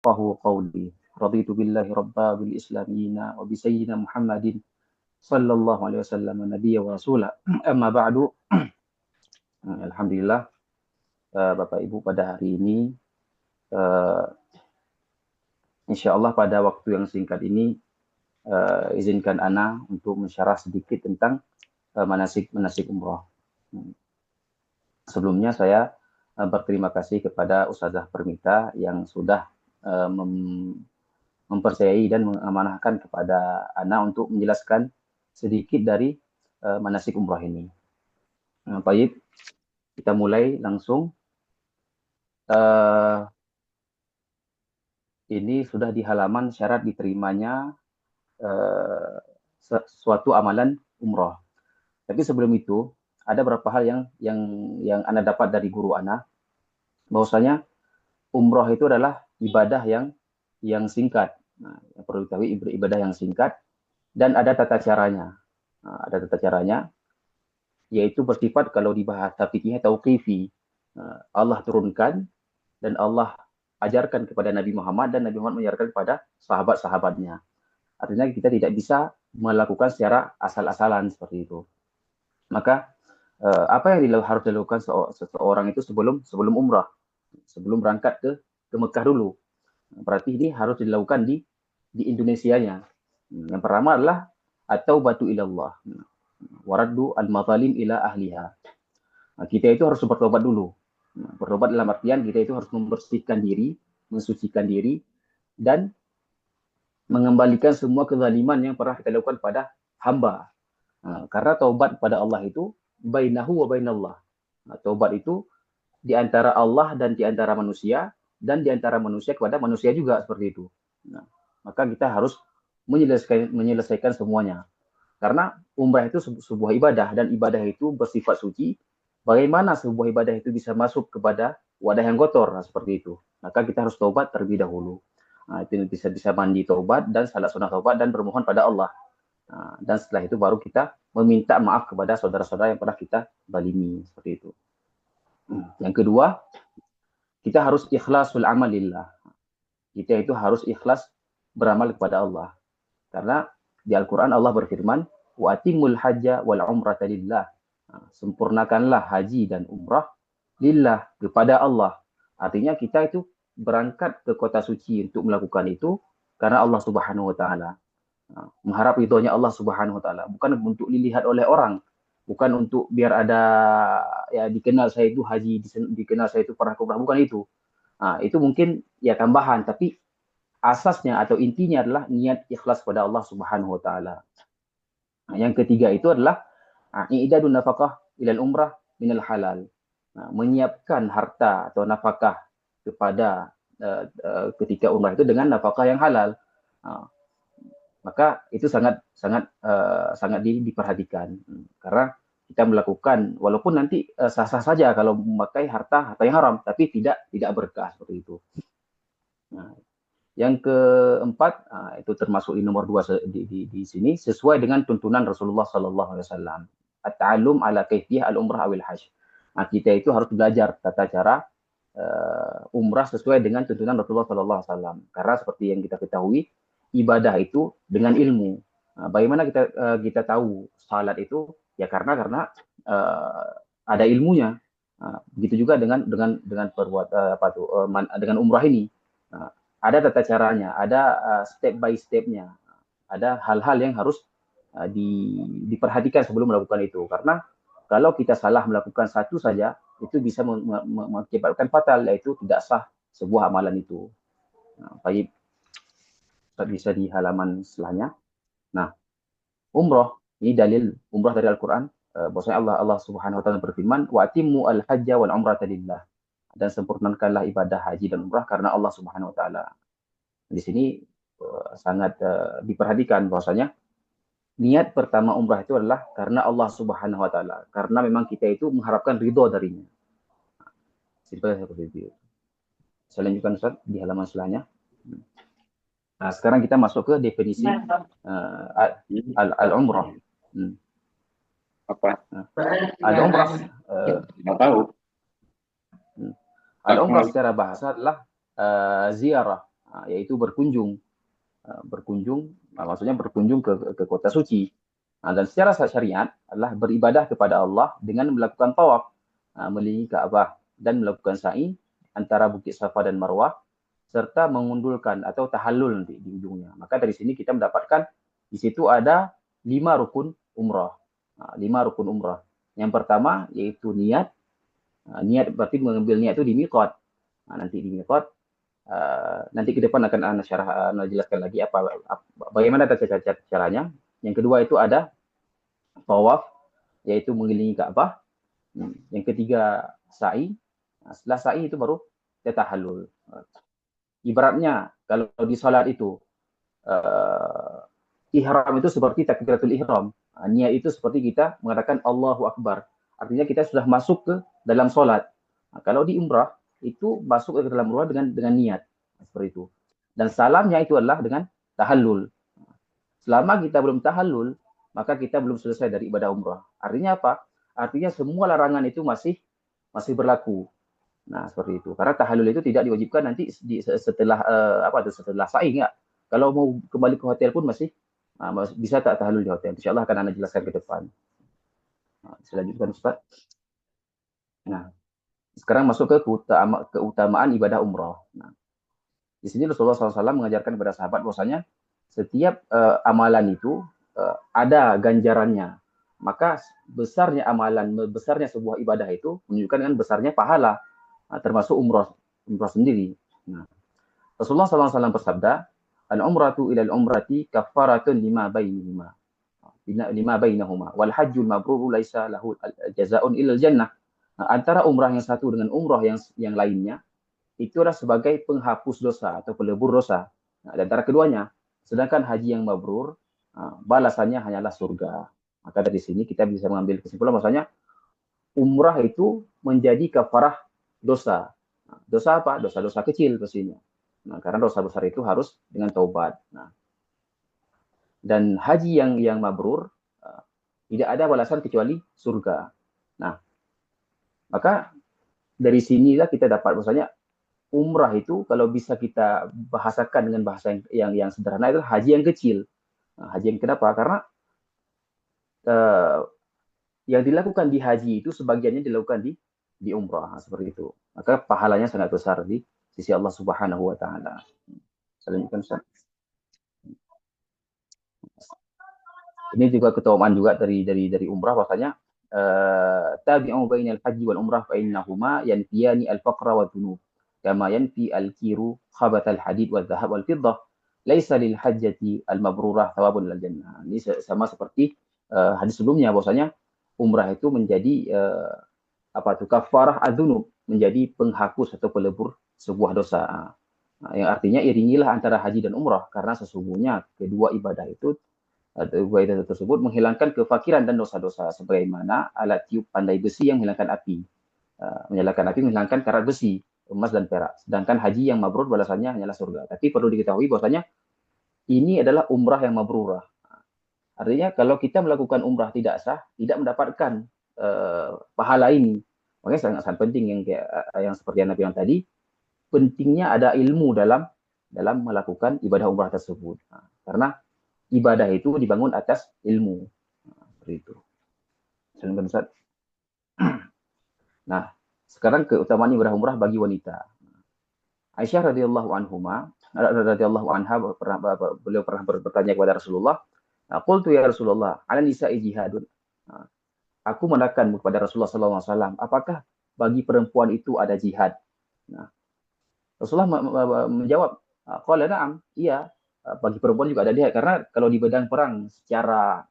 Allahu qawli. Raditu billahi rabba bil islamina wa bi sayyidina Muhammadin sallallahu alaihi wasallam nabiyya wa rasula. Amma ba'du. Alhamdulillah, Bapak Ibu, pada hari ini uh, insya Allah pada waktu yang singkat ini izinkan Ana untuk mensyarah sedikit tentang manasik umroh. Sebelumnya saya berterima kasih kepada Ustazah Permita yang sudah mempercayai dan mengamanahkan kepada Ana untuk menjelaskan sedikit dari manasik umroh ini. Baik, kita mulai langsung. Ini sudah di halaman syarat diterimanya suatu amalan umroh. Tapi sebelum itu ada beberapa hal yang Ana dapat dari guru Ana, bahwasanya umroh itu adalah ibadah yang singkat. Nah, yang perlu diketahui ibadah yang singkat dan ada tata caranya. Nah, ada tata caranya, yaitu bersifat kalau di bahasa fikihnya tauqifi. Allah turunkan dan Allah ajarkan kepada Nabi Muhammad dan Nabi Muhammad mengajarkan kepada sahabat-sahabatnya. Artinya kita tidak bisa melakukan secara asal-asalan seperti itu. Maka apa yang harus dilakukan seseorang itu sebelum umrah, sebelum berangkat ke Mekah dulu. Berarti ini harus dilakukan di Indonesianya. Yang pertama adalah atau batu ilallah. Waraddu al-mazalim ila ahliha. Nah, kita itu harus bertobat dulu. Nah, bertobat dalam artian kita itu harus membersihkan diri, mensucikan diri, dan mengembalikan semua kezaliman yang pernah kita lakukan pada hamba. Nah, karena taubat pada Allah itu bainahu wa bainallah. Nah, taubat itu di antara Allah dan di antara manusia, dan di antara manusia kepada manusia juga seperti itu. Nah, maka kita harus menyelesaikan semuanya. Karena umrah itu sebuah ibadah, dan ibadah itu bersifat suci. Bagaimana sebuah ibadah itu bisa masuk kepada wadah yang kotor, nah, seperti itu. Maka kita harus taubat terlebih dahulu. Nah, itu bisa mandi taubat dan salat sunat taubat dan bermohon pada Allah. Nah, dan setelah itu baru kita meminta maaf kepada saudara-saudara yang pernah kita zalimi, seperti itu. Yang kedua, kita harus ikhlasul amalillah. Kita itu harus ikhlas beramal kepada Allah. Karena di Al-Quran Allah berfirman, wa atimul hajja wal umrata lillah. Nah, sempurnakanlah haji dan umrah lillah, kepada Allah. Artinya kita itu berangkat ke kota suci untuk melakukan itu karena Allah Subhanahu wa taala. Nah, mengharap ridhonya Allah Subhanahu wa taala, bukan untuk dilihat oleh orang, bukan untuk biar ada ya dikenal saya itu haji, dikenal saya itu pernah umrah, bukan itu. Nah, itu mungkin ya tambahan, tapi asasnya atau intinya adalah niat ikhlas pada Allah Subhanahu wa taala. Nah, yang ketiga itu adalah i'dadun nafaqah ilal umrah minal halal. Nah, menyiapkan harta atau nafkah kepada ketika umrah itu dengan nafkah yang halal. Nah, maka itu sangat diperhatikan, karena kita melakukan walaupun nanti sah-sah saja kalau memakai harta yang haram, tapi tidak berkah seperti itu. Nah, yang keempat, itu termasuk di nomor 2 di sini, sesuai dengan tuntunan Rasulullah Sallallahu Alaihi Wasallam. At-ta'allum ala kaifiyah al-umrah awil hajj. Nah, kita itu harus belajar tata cara umrah sesuai dengan tuntunan Rasulullah Sallallahu Alaihi Wasallam. Karena seperti yang kita ketahui, ibadah itu dengan ilmu. Nah, bagaimana kita tahu salat itu? Ya karena ada ilmunya. Nah, begitu juga dengan dengan umrah ini. Nah, ada tata caranya, ada step by stepnya, ada hal-hal yang harus diperhatikan sebelum melakukan itu. Karena kalau kita salah melakukan satu saja, itu bisa mengakibatkan fatal, yaitu tidak sah sebuah amalan itu. Nah, baik, bisa di halaman setelahnya. Nah, umroh ini dalil umroh dari Al-Quran. Bahwasanya Allah Subhanahu Wa Taala berfirman, wa atimmu al-hajja wal umrata lillah, dan sempurnakanlah ibadah haji dan umrah karena Allah Subhanahu Wa Taala. Di sini sangat diperhatikan bahwasanya niat pertama umrah itu adalah karena Allah Subhanahu Wa Taala, karena memang kita itu mengharapkan ridho darinya. Simpel seperti itu. Saya lanjutkan Ustaz di halaman selanjutnya. Nah, sekarang kita masuk ke definisi al-umrah. Apa? Al-umrah. Nggak tahu. Al-umrah secara bahasa adalah ziarah. yaitu berkunjung, maksudnya berkunjung ke kota suci. Dan secara syariat adalah beribadah kepada Allah dengan melakukan tawaf, melihat Ka'bah dan melakukan sa'i antara Bukit Safa dan Marwah, serta mengundulkan atau tahallul nanti di ujungnya. Maka dari sini kita mendapatkan di situ ada 5 rukun umrah. 5 rukun umrah. Yang pertama yaitu niat. Niat berarti mengambil niat itu di miqat. Nanti di miqat, nanti ke depan akan Anda jelaskan lagi bagaimana caranya. Yang kedua itu ada tawaf, yaitu mengelilingi Ka'bah. Yang ketiga sa'i. Setelah sa'i itu baru tahallul. Ibaratnya kalau di salat itu ihram itu seperti takbiratul ihram. Niat itu seperti kita mengatakan Allahu Akbar. Artinya kita sudah masuk ke dalam salat. Kalau di umrah itu masuk ke dalam umrah dengan niat. Seperti itu. Dan salamnya itu adalah dengan tahallul. Selama kita belum tahallul, maka kita belum selesai dari ibadah umrah. Artinya apa? Artinya semua larangan itu masih berlaku. Nah, seperti itu. Karena tahallul itu tidak diwajibkan nanti setelah setelah sa'i, enggak. Kalau mau kembali ke hotel pun masih bisa tak tahallul di hotel. Insyaallah akan Anda jelaskan ke depan. Selanjutnya Ustaz. Nah, sekarang masuk ke keutamaan ibadah umrah. Nah, di sini Rasulullah SAW mengajarkan kepada sahabat bahwasanya setiap amalan itu ada ganjarannya. Maka besarnya amalan, besarnya sebuah ibadah itu menunjukkan dengan besarnya pahala, termasuk umrah sendiri. Nah, Rasulullah SAW bersabda, al-umratu ila al-umrati kafaratun lima bainahuma wal hajjul mabrur laisa lahu jazaa'un illa al-jannah. Antara umrah yang satu dengan umrah yang lainnya itu adalah sebagai penghapus dosa atau pelebur dosa. Nah, di antara keduanya, sedangkan haji yang mabrur balasannya hanyalah surga. Maka dari sini kita bisa mengambil kesimpulan bahwasanya umrah itu menjadi kafarah dosa. Dosa apa? Dosa-dosa kecil pastinya. Nah, karena dosa besar itu harus dengan taubat. Nah, dan haji yang mabrur tidak ada balasan kecuali surga. Nah, maka dari sinilah kita dapat bahwasanya umrah itu kalau bisa kita bahasakan dengan bahasa yang sederhana itu haji yang kecil. Nah, haji yang kenapa? Karena yang dilakukan di haji itu sebagiannya dilakukan di umrah, seperti itu. Maka pahalanya sangat besar di sisi Allah Subhanahu wa taala. Selanjutnya Ustaz. Ini juga keutamaan juga dari umrah bahwasanya tabi'u bainal haji wal umrah fa innahuma yanfiyani al-faqra wa dhunub kama yanfi al-kiru khabatal hadid wal dhahab wal fiddah laisa lil hajjati al-mabrurah thawabun lil jannah. Ini sama seperti hadis sebelumnya bahwasanya umrah itu menjadi kafarah adzunub, menjadi penghapus atau pelebur sebuah dosa. Nah, yang artinya iringilah antara haji dan umrah karena sesungguhnya kedua ibadah tersebut menghilangkan kefakiran dan dosa-dosa sebagaimana alat tiup pandai besi yang menghilangkan api. Menyalakan api menghilangkan karat besi, emas dan perak. Sedangkan haji yang mabrur balasannya hanyalah surga. Tapi perlu diketahui bahwasanya ini adalah umrah yang mabrurah. Artinya kalau kita melakukan umrah tidak sah, tidak mendapatkan pahala ini. Makanya sangat penting yang seperti yang Nabi bilang tadi, pentingnya ada ilmu dalam melakukan ibadah umrah tersebut. Karena ibadah itu dibangun atas ilmu. Seperti itu. Nah, sekarang keutamaan ibadah umrah bagi wanita. Aisyah radhiyallahu anha beliau pernah bertanya kepada Rasulullah, qultu ya Rasulullah, 'ala nisa'i jihadun. Aku menanyakan kepada Rasulullah SAW, apakah bagi perempuan itu ada jihad? Nah, Rasulullah menjawab, qala na'am, iya, bagi perempuan juga ada jihad. Karena kalau di medan perang secara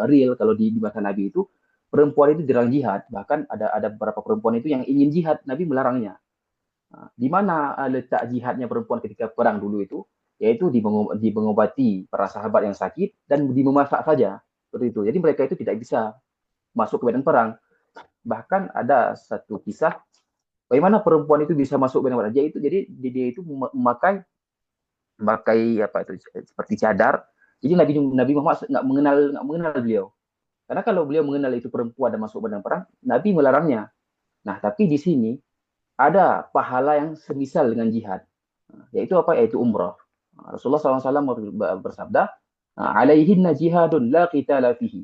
real, kalau di masa Nabi itu, perempuan itu dilarang jihad. Bahkan ada beberapa perempuan itu yang ingin jihad, Nabi melarangnya. Nah, di mana letak jihadnya perempuan ketika perang dulu itu? Yaitu di mengobati para sahabat yang sakit dan di memasak saja. Seperti itu. Jadi mereka itu tidak bisa masuk ke medan perang. Bahkan ada satu kisah bagaimana perempuan itu bisa masuk ke medan perang. Dia itu memakai seperti cadar. Jadi Nabi Muhammad nggak mengenal beliau. Karena kalau beliau mengenal itu perempuan dan masuk medan perang, Nabi melarangnya. Nah, tapi di sini ada pahala yang semisal dengan jihad. Yaitu apa? Yaitu umrah. Rasulullah SAW bersabda, alaihinna jihadun la qitala fihi.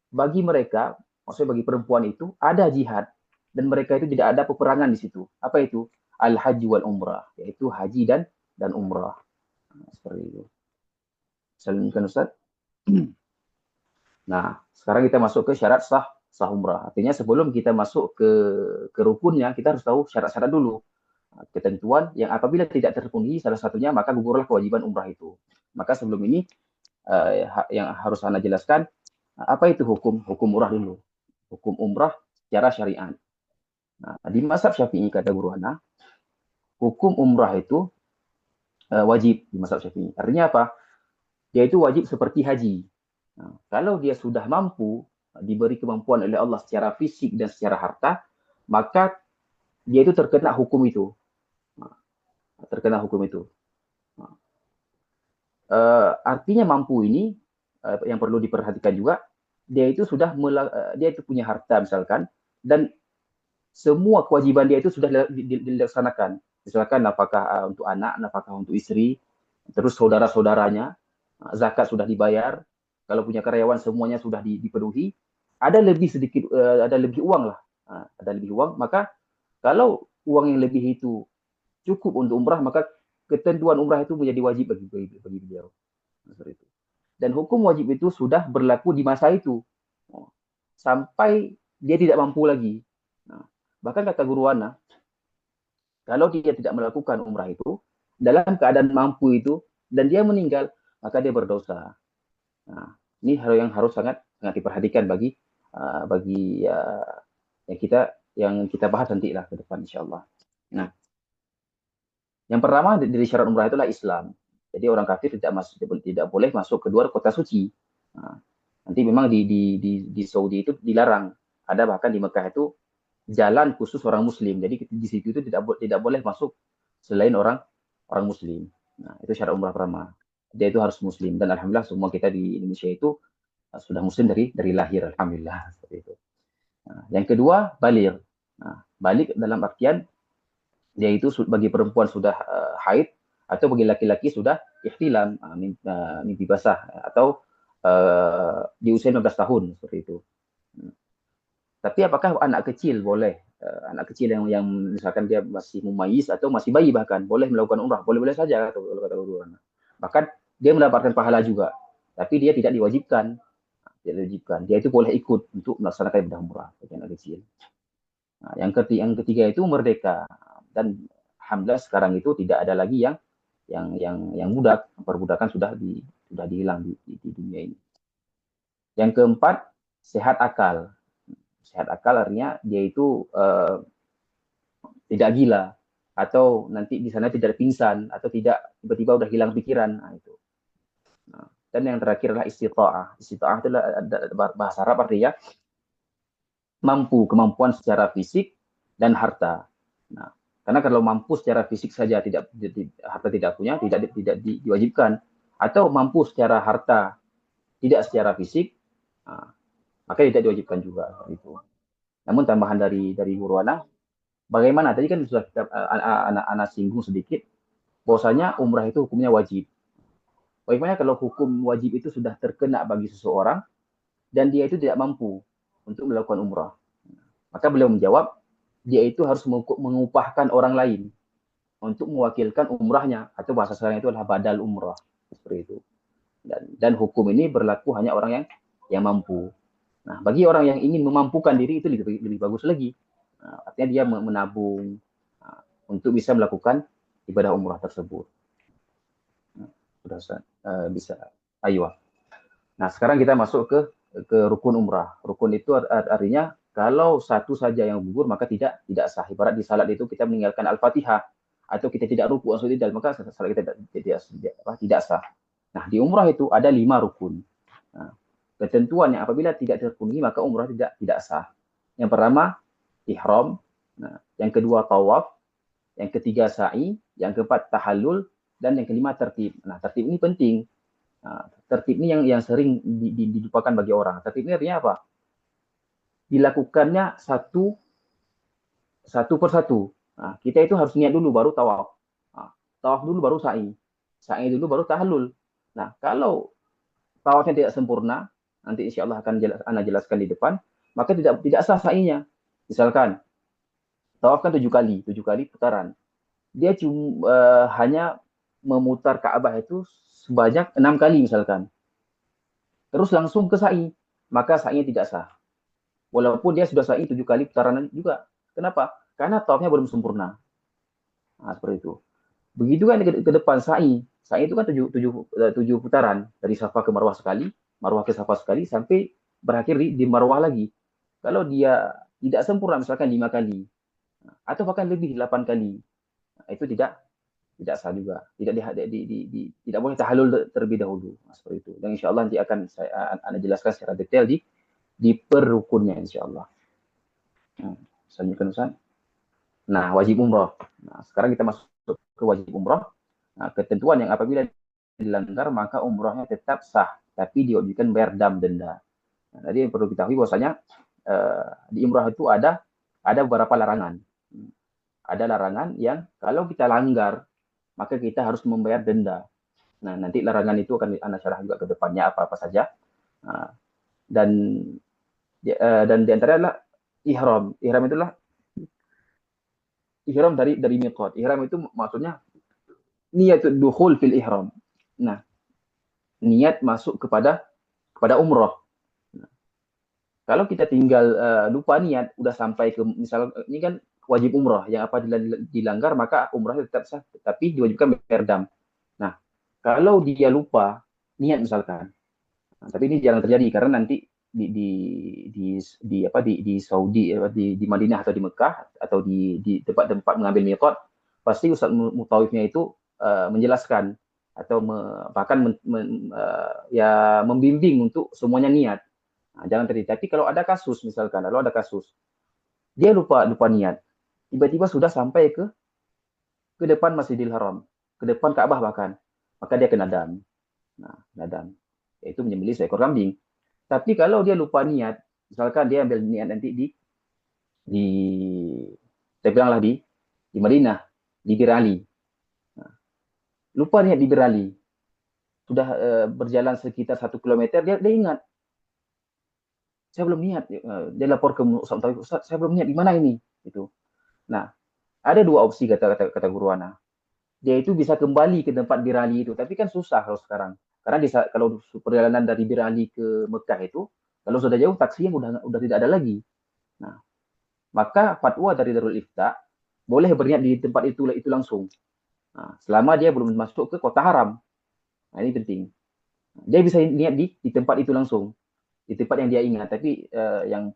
Bagi mereka, maksudnya bagi perempuan itu ada jihad dan mereka itu tidak ada peperangan di situ. Apa itu? Al-haji wal umrah, yaitu haji dan umrah. Seperti itu. Salamkan Ustaz. Nah, sekarang kita masuk ke syarat sah umrah. Artinya sebelum kita masuk ke rukunnya, kita harus tahu syarat-syarat dulu. Ketentuan yang apabila tidak terpenuhi salah satunya, maka gugurlah kewajiban umrah itu. Maka sebelum ini yang harus Anda jelaskan, apa itu hukum umrah dulu. Hukum umrah secara syariat. Nah, di mazhab Syafi'i kata guru Ana, hukum umrah itu wajib di mazhab Syafi'i. Artinya apa? Dia itu wajib seperti haji. Nah, kalau dia sudah mampu diberi kemampuan oleh Allah secara fisik dan secara harta, maka dia itu terkena hukum itu. Terkena hukum itu. Artinya mampu ini yang perlu diperhatikan juga, dia itu sudah dia itu punya harta misalkan, dan semua kewajiban dia itu sudah dilaksanakan. Misalkan nafkah untuk anak, nafkah untuk istri, terus saudara-saudaranya, zakat sudah dibayar, kalau punya karyawan semuanya sudah dipenuhi, ada lebih sedikit, ada lebih uang lah, ada lebih uang, maka kalau uang yang lebih itu cukup untuk umrah, maka ketentuan umrah itu menjadi wajib bagi beliau. Seperti itu. Dan hukum wajib itu sudah berlaku di masa itu, sampai dia tidak mampu lagi. Nah, bahkan kata guru Ana, kalau dia tidak melakukan umrah itu, dalam keadaan mampu itu, dan dia meninggal, maka dia berdosa. Nah, ini hal yang harus sangat diperhatikan bagi yang kita bahas nanti lah ke depan insya Allah. Nah, yang pertama dari syarat umrah itulah Islam. Jadi orang kafir tidak boleh masuk ke luar kota suci. Nah, nanti memang di Saudi itu dilarang. Ada bahkan di Mekah itu jalan khusus orang Muslim. Jadi di situ itu tidak boleh masuk selain orang Muslim. Nah, itu syarat umrah pertama. Dia itu harus Muslim. Dan alhamdulillah semua kita di Indonesia itu sudah Muslim dari lahir. Alhamdulillah seperti itu. Nah, yang kedua baligh. Nah, baligh dalam artian dia itu bagi perempuan sudah haid atau bagi laki-laki sudah ihtilam, mimpi basah atau di usia 15 tahun seperti itu. Tapi apakah anak kecil boleh? Anak kecil yang misalkan dia masih mumayyiz atau masih bayi bahkan boleh melakukan umrah, boleh-boleh saja kalau kata guru. Bahkan dia mendapatkan pahala juga, tapi dia tidak diwajibkan. Dia itu boleh ikut untuk melaksanakan ibadah umrah bagi anak kecil. Nah, yang ketiga itu merdeka, dan alhamdulillah sekarang itu tidak ada lagi yang budak. Perbudakan sudah dihilang di dunia ini. Yang keempat, sehat akal. Sehat akal artinya dia itu tidak gila, atau nanti di sana tidak pingsan, atau tidak tiba-tiba udah hilang pikiran. Nah, itu. Nah, dan yang terakhir adalah istita'ah. Istita'ah itu adalah bahasa Arab artinya kemampuan secara fisik dan harta. Nah, karena kalau mampu secara fisik saja harta tidak punya, tidak diwajibkan, atau mampu secara harta tidak secara fisik, maka tidak diwajibkan juga itu. Namun tambahan dari guru Ana, bagaimana tadi kan sudah anak singgung sedikit, bahwasanya umrah itu hukumnya wajib. Bagaimana kalau hukum wajib itu sudah terkena bagi seseorang dan dia itu tidak mampu untuk melakukan umrah? Maka beliau menjawab, dia itu harus mengupahkan orang lain untuk mewakilkan umrahnya, atau bahasa sekarang itu adalah badal umrah, seperti itu. Dan hukum ini berlaku hanya orang yang mampu. Nah, bagi orang yang ingin memampukan diri itu lebih bagus lagi. Nah, artinya dia menabung untuk bisa melakukan ibadah umrah tersebut. Nah, sudah bisa. Ayo. Nah, sekarang kita masuk ke rukun umrah. Rukun itu artinya kalau satu saja yang gugur maka tidak sah. Ibarat di salat itu kita meninggalkan Al-Fatihah atau kita tidak ruku atau tidak, maka salat kita tidak sah. Nah, di umrah itu ada 5 rukun. Nah, ketentuan yang apabila tidak terpenuhi maka umrah tidak sah. Yang pertama ihram, nah, yang kedua tawaf, yang ketiga sa'i, yang keempat tahallul, dan yang kelima tertib. Nah, tertib ini penting. Nah, tertib ini yang sering dilupakan bagi orang. Tertib ini artinya apa? Dilakukannya satu persatu. Nah, kita itu harus niat dulu baru tawaf. Nah, tawaf dulu baru sa'i. Sa'i dulu baru tahallul. Nah, kalau tawafnya tidak sempurna, nanti insya Allah akan Anda jelaskan di depan, maka tidak sah sa'inya. Misalkan tawaf kan 7 kali putaran. Dia hanya memutar Ka'bah itu sebanyak 6 kali misalkan. Terus langsung ke sa'i, maka sa'inya tidak sah. Walaupun dia sudah sa'i 7 kali putaran juga. Kenapa? Karena tawafnya belum sempurna. Nah, seperti itu. Begitu kan ke depan sa'i. Sa'i itu kan 7 putaran. Dari Safa ke Marwah sekali, Marwah ke Safa sekali, sampai berakhir di Marwah lagi. Kalau dia tidak sempurna, misalkan 5 kali, atau bahkan lebih 8 kali, nah, itu tidak sah juga. Tidak boleh tahallul terlebih dahulu. Nah, seperti itu. Dan insya Allah nanti akan saya jelaskan secara detail di per rukunnya insya Allah. Selanjutnya Ustaz. Nah, wajib umroh. Nah, sekarang kita masuk ke wajib umroh. Nah, ketentuan yang apabila dilanggar maka umrohnya tetap sah, tapi diwajibkan bayar denda. Nah, jadi perlu kita ketahui bahwasanya di umroh itu ada beberapa larangan. Ada larangan yang kalau kita langgar maka kita harus membayar denda. Nah, nanti larangan itu akan Anda syarah juga ke depannya apa-apa saja. Nah, dan di antara adalah ihram. Ihram itulah ihram dari miqat. Ihram itu maksudnya niat dukhul fil ihram. Nah, niat masuk kepada umroh. Nah, kalau kita tinggal lupa niat, udah sampai ke misal ini kan wajib umroh, yang apa dilanggar maka umrohnya tetap sah, tapi diwajibkan bayar dam. Nah, kalau dia lupa niat misalkan, nah, tapi ini jarang terjadi karena nanti di Saudi, di Madinah atau di Mekah atau di tempat-tempat mengambil miqat, pasti Ustaz Mutawifnya itu menjelaskan atau bahkan ya membimbing untuk semuanya niat. Nah, jangan terjadi. Tapi kalau ada kasus misalkan, kalau ada kasus dia lupa niat, tiba-tiba sudah sampai ke depan Masjidil Haram, ke depan Ka'bah bahkan, maka dia kena dam. Nah, nadam yaitu menyembelih seekor kambing. Tapi kalau dia lupa niat, misalkan dia ambil niat nanti di saya bilanglah di Madinah, di Bir Ali. Nah, lupa niat di Bir Ali. Sudah berjalan sekitar 1 kilometer, dia ingat, saya belum niat. Dia lapor ke Ustaz, saya belum niat, di mana ini? Itu. Nah, ada 2 opsi kata guru ana. Dia itu bisa kembali ke tempat Bir Ali itu, tapi kan susah kalau sekarang. Karena kalau perjalanan dari Bir Ali ke Mekah itu, kalau sudah jauh taksi yang udah tidak ada lagi. Nah, maka fatwa dari Darul Ifta boleh berniat di tempat itu langsung. Nah, selama dia belum masuk ke kota haram. Nah, ini penting. Dia bisa niat di tempat itu langsung, di tempat yang dia ingat. Tapi yang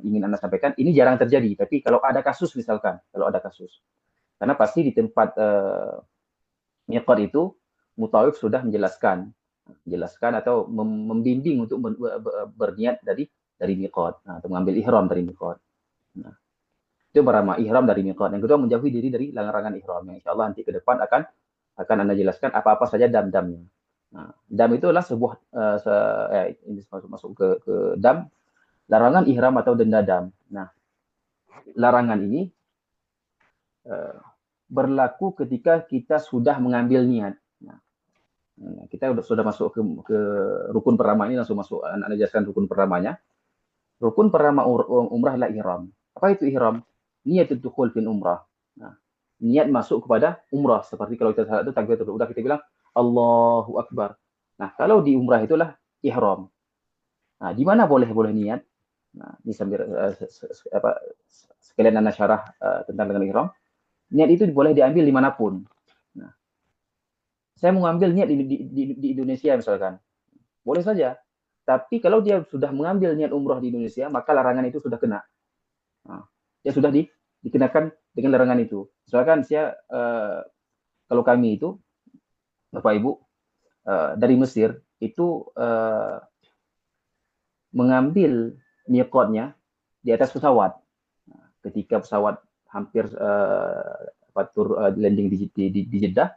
ingin Anda sampaikan, ini jarang terjadi. Tapi kalau ada kasus misalkan, karena pasti di tempat miqat itu Mutawif sudah menjelaskan atau membimbing untuk berniat dari miqat, nah, untuk mengambil ihram dari miqat. Nah, itu pertama, ihram dari miqat. Yang kedua, menjauhi diri dari larangan ihram. Yang insya Allah nanti ke depan akan Anda jelaskan apa-apa saja dam-damnya. Nah, dam itu adalah sebuah ini masuk ke dam, larangan ihram atau denda dam. Nah, larangan ini berlaku ketika kita sudah mengambil niat. Nah, kita sudah masuk ke rukun pertama ini, langsung masuk Anda jelaskan rukun pertamanya. Rukun pertama umrah adalah ihram. Apa itu ihram? Niat dukhul fil umrah. Nah, niat masuk kepada umrah, seperti kalau kita salat itu takbiratul udah kita bilang Allahu Akbar. Nah, kalau di umrah itulah ihram. Nah, di mana boleh niat? Nah, ini sambil sekalian Anda syarah tentang dengan ihram. Niat itu boleh diambil dimanapun. Nah, saya mau ambil niat di Indonesia misalkan, boleh saja. Tapi kalau dia sudah mengambil niat umroh di Indonesia, maka larangan itu sudah kena. Nah, dia sudah dikenakan dengan larangan itu. Misalkan saya, kalau kami itu, Bapak Ibu, dari Mesir, itu mengambil miqatnya di atas pesawat. Nah, ketika pesawat hampir landing di Jeddah,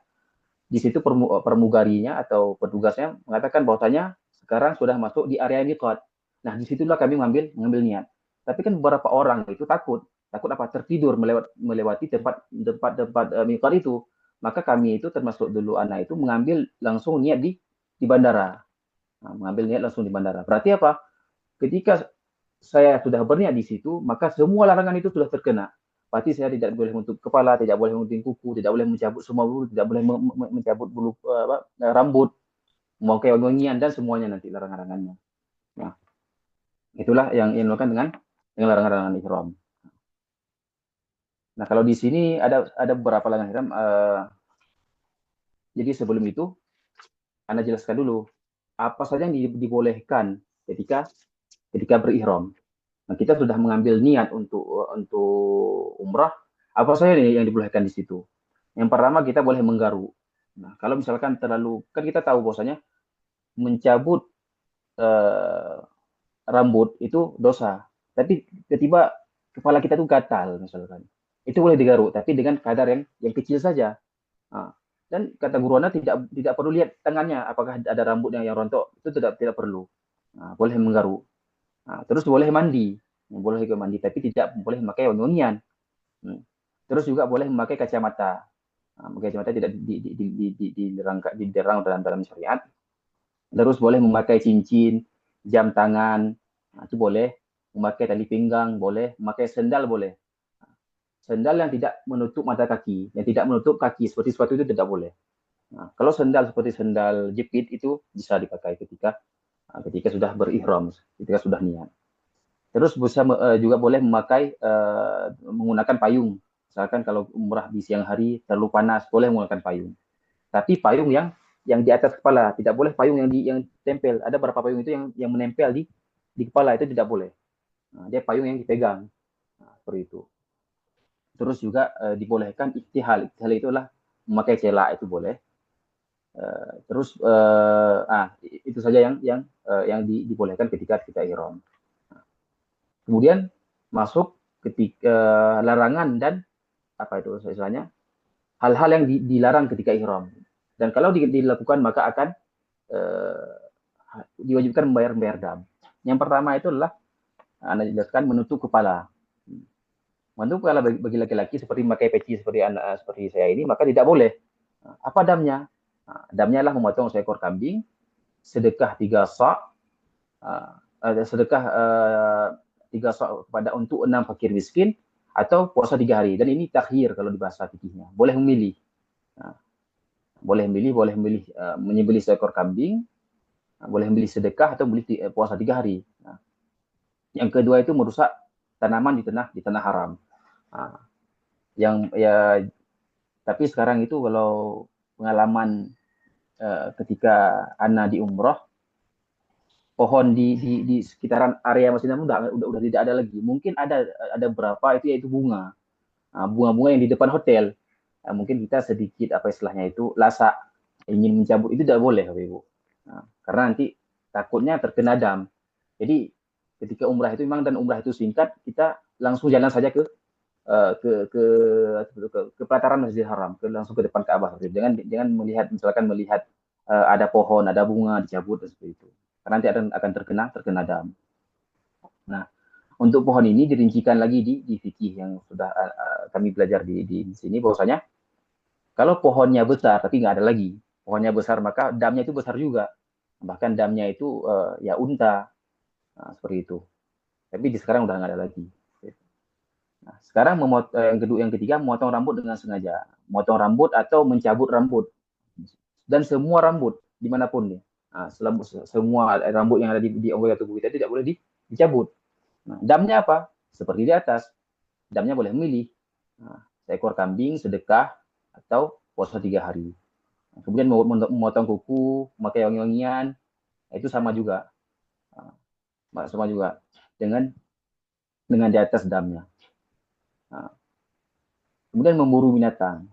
di situ pramugarinya atau petugasnya mengatakan bahwasanya sekarang sudah masuk di area miqat. Nah, disitulah kami mengambil niat. Tapi kan beberapa orang itu takut apa? Tertidur melewati tempat miqat itu. maka kami itu termasuk dulu anak itu mengambil langsung niat di bandara. Nah, mengambil niat langsung di bandara. Berarti apa? Ketika saya sudah berniat di situ, maka semua larangan itu sudah terkena. Berarti saya tidak boleh menutup kepala, tidak boleh menutup kuku, tidak boleh mencabut semua bulu, tidak boleh mencabut bulu rambut, memakai wangian dan semuanya nanti larangan-larangannya. Nah, itulah yang dilakukan dengan larangan-larangan ihram. Nah, kalau di sini ada beberapa larangan ihram. Jadi sebelum itu, Anda jelaskan dulu apa saja yang dibolehkan ketika berihram. Nah, kita sudah mengambil niat untuk umrah, apa saja yang dibolehkan di situ? Yang pertama kita boleh menggaruk. Nah, kalau misalkan terlalu, kan kita tahu bahwasanya mencabut rambut itu dosa. Tapi tiba-tiba kepala kita tuh gatal misalkan. Itu boleh digaruk, tapi dengan kadar yang kecil saja. Nah, dan kata guru Anda tidak perlu lihat tangannya apakah ada rambut yang rontok, itu tidak perlu. Nah, boleh menggaruk. Nah, terus boleh mandi. Boleh juga mandi, tapi tidak boleh memakai wangi-wangian. Terus juga boleh memakai kacamata. Nah, memakai kacamata tidak dilarang dalam syariat. Terus boleh memakai cincin, jam tangan, nah, itu boleh. Memakai tali pinggang, boleh. Memakai sendal, boleh. Sendal yang tidak menutup mata kaki, yang tidak menutup kaki, seperti sepatu itu tidak boleh. Nah, kalau sendal seperti sendal jepit itu bisa dipakai ketika sudah berihram, ketika sudah niat. Terus bisa juga boleh memakai menggunakan payung. Misalkan kalau umrah di siang hari terlalu panas, boleh menggunakan payung. Tapi payung yang di atas kepala, tidak boleh payung yang tempel. Ada beberapa payung itu yang menempel di kepala, itu tidak boleh. Nah, dia payung yang dipegang. Nah, seperti itu. Terus juga dibolehkan iktihal. Iktihal itulah memakai celak, itu boleh. Terus itu saja yang dibolehkan ketika kita ihram. Kemudian masuk ketika larangan dan apa itu istilahnya, hal-hal yang dilarang ketika ihram. Dan kalau dilakukan maka akan diwajibkan membayar dam. Yang pertama itu adalah Anda jelaskan menutup kepala. Menutup kepala bagi laki-laki seperti memakai peci seperti saya ini, maka tidak boleh. Apa damnya? Damnya adalah memotong seekor kambing, sedekah 3 sa', sedekah 3 sa' kepada untuk 6 fakir miskin, atau puasa 3 hari. Dan ini takhir kalau di bahasa fikihnya. Boleh memilih. Boleh memilih menyembelih seekor kambing, boleh memilih sedekah atau memilih puasa 3 hari. Yang kedua itu merusak tanaman di tanah haram. Tapi sekarang itu kalau pengalaman ketika Ana di umroh, pohon di sekitaran area Masjid Nabawi udah tidak ada lagi. Mungkin ada berapa itu yaitu bunga. Bunga-bunga yang di depan hotel. Mungkin kita sedikit apa istilahnya itu lasak, ingin mencabut itu tidak boleh, Bapak Ibu. Karena nanti takutnya terkena dam. Jadi ketika umrah itu memang, dan umrah itu singkat, kita langsung jalan saja ke pelataran Masjidil Haram, langsung ke depan Ka'bah. Jangan melihat ada pohon, ada bunga dicabut dan seperti itu. Karena nanti akan terkena dam. Nah, untuk pohon ini dirincikan lagi di fikih yang sudah kami belajar di sini, bahwasanya kalau pohonnya besar tapi nggak ada lagi, pohonnya besar maka damnya itu besar juga. Bahkan damnya itu ya unta, seperti itu. Tapi sekarang udah nggak ada lagi. Nah, sekarang yang ketiga, memotong rambut dengan sengaja. Memotong rambut atau mencabut rambut. Dan semua rambut, dimanapun nih. Nah, semua rambut yang ada di anggota tubuh kita tidak boleh dicabut. Nah, damnya apa? Seperti di atas. Damnya boleh memilih. Nah, seekor kambing, sedekah, atau puasa 3 hari. Nah, kemudian memotong kuku, memakai wangi-wangian, itu sama juga. Sama juga dengan di atas damnya. Nah, kemudian memburu binatang.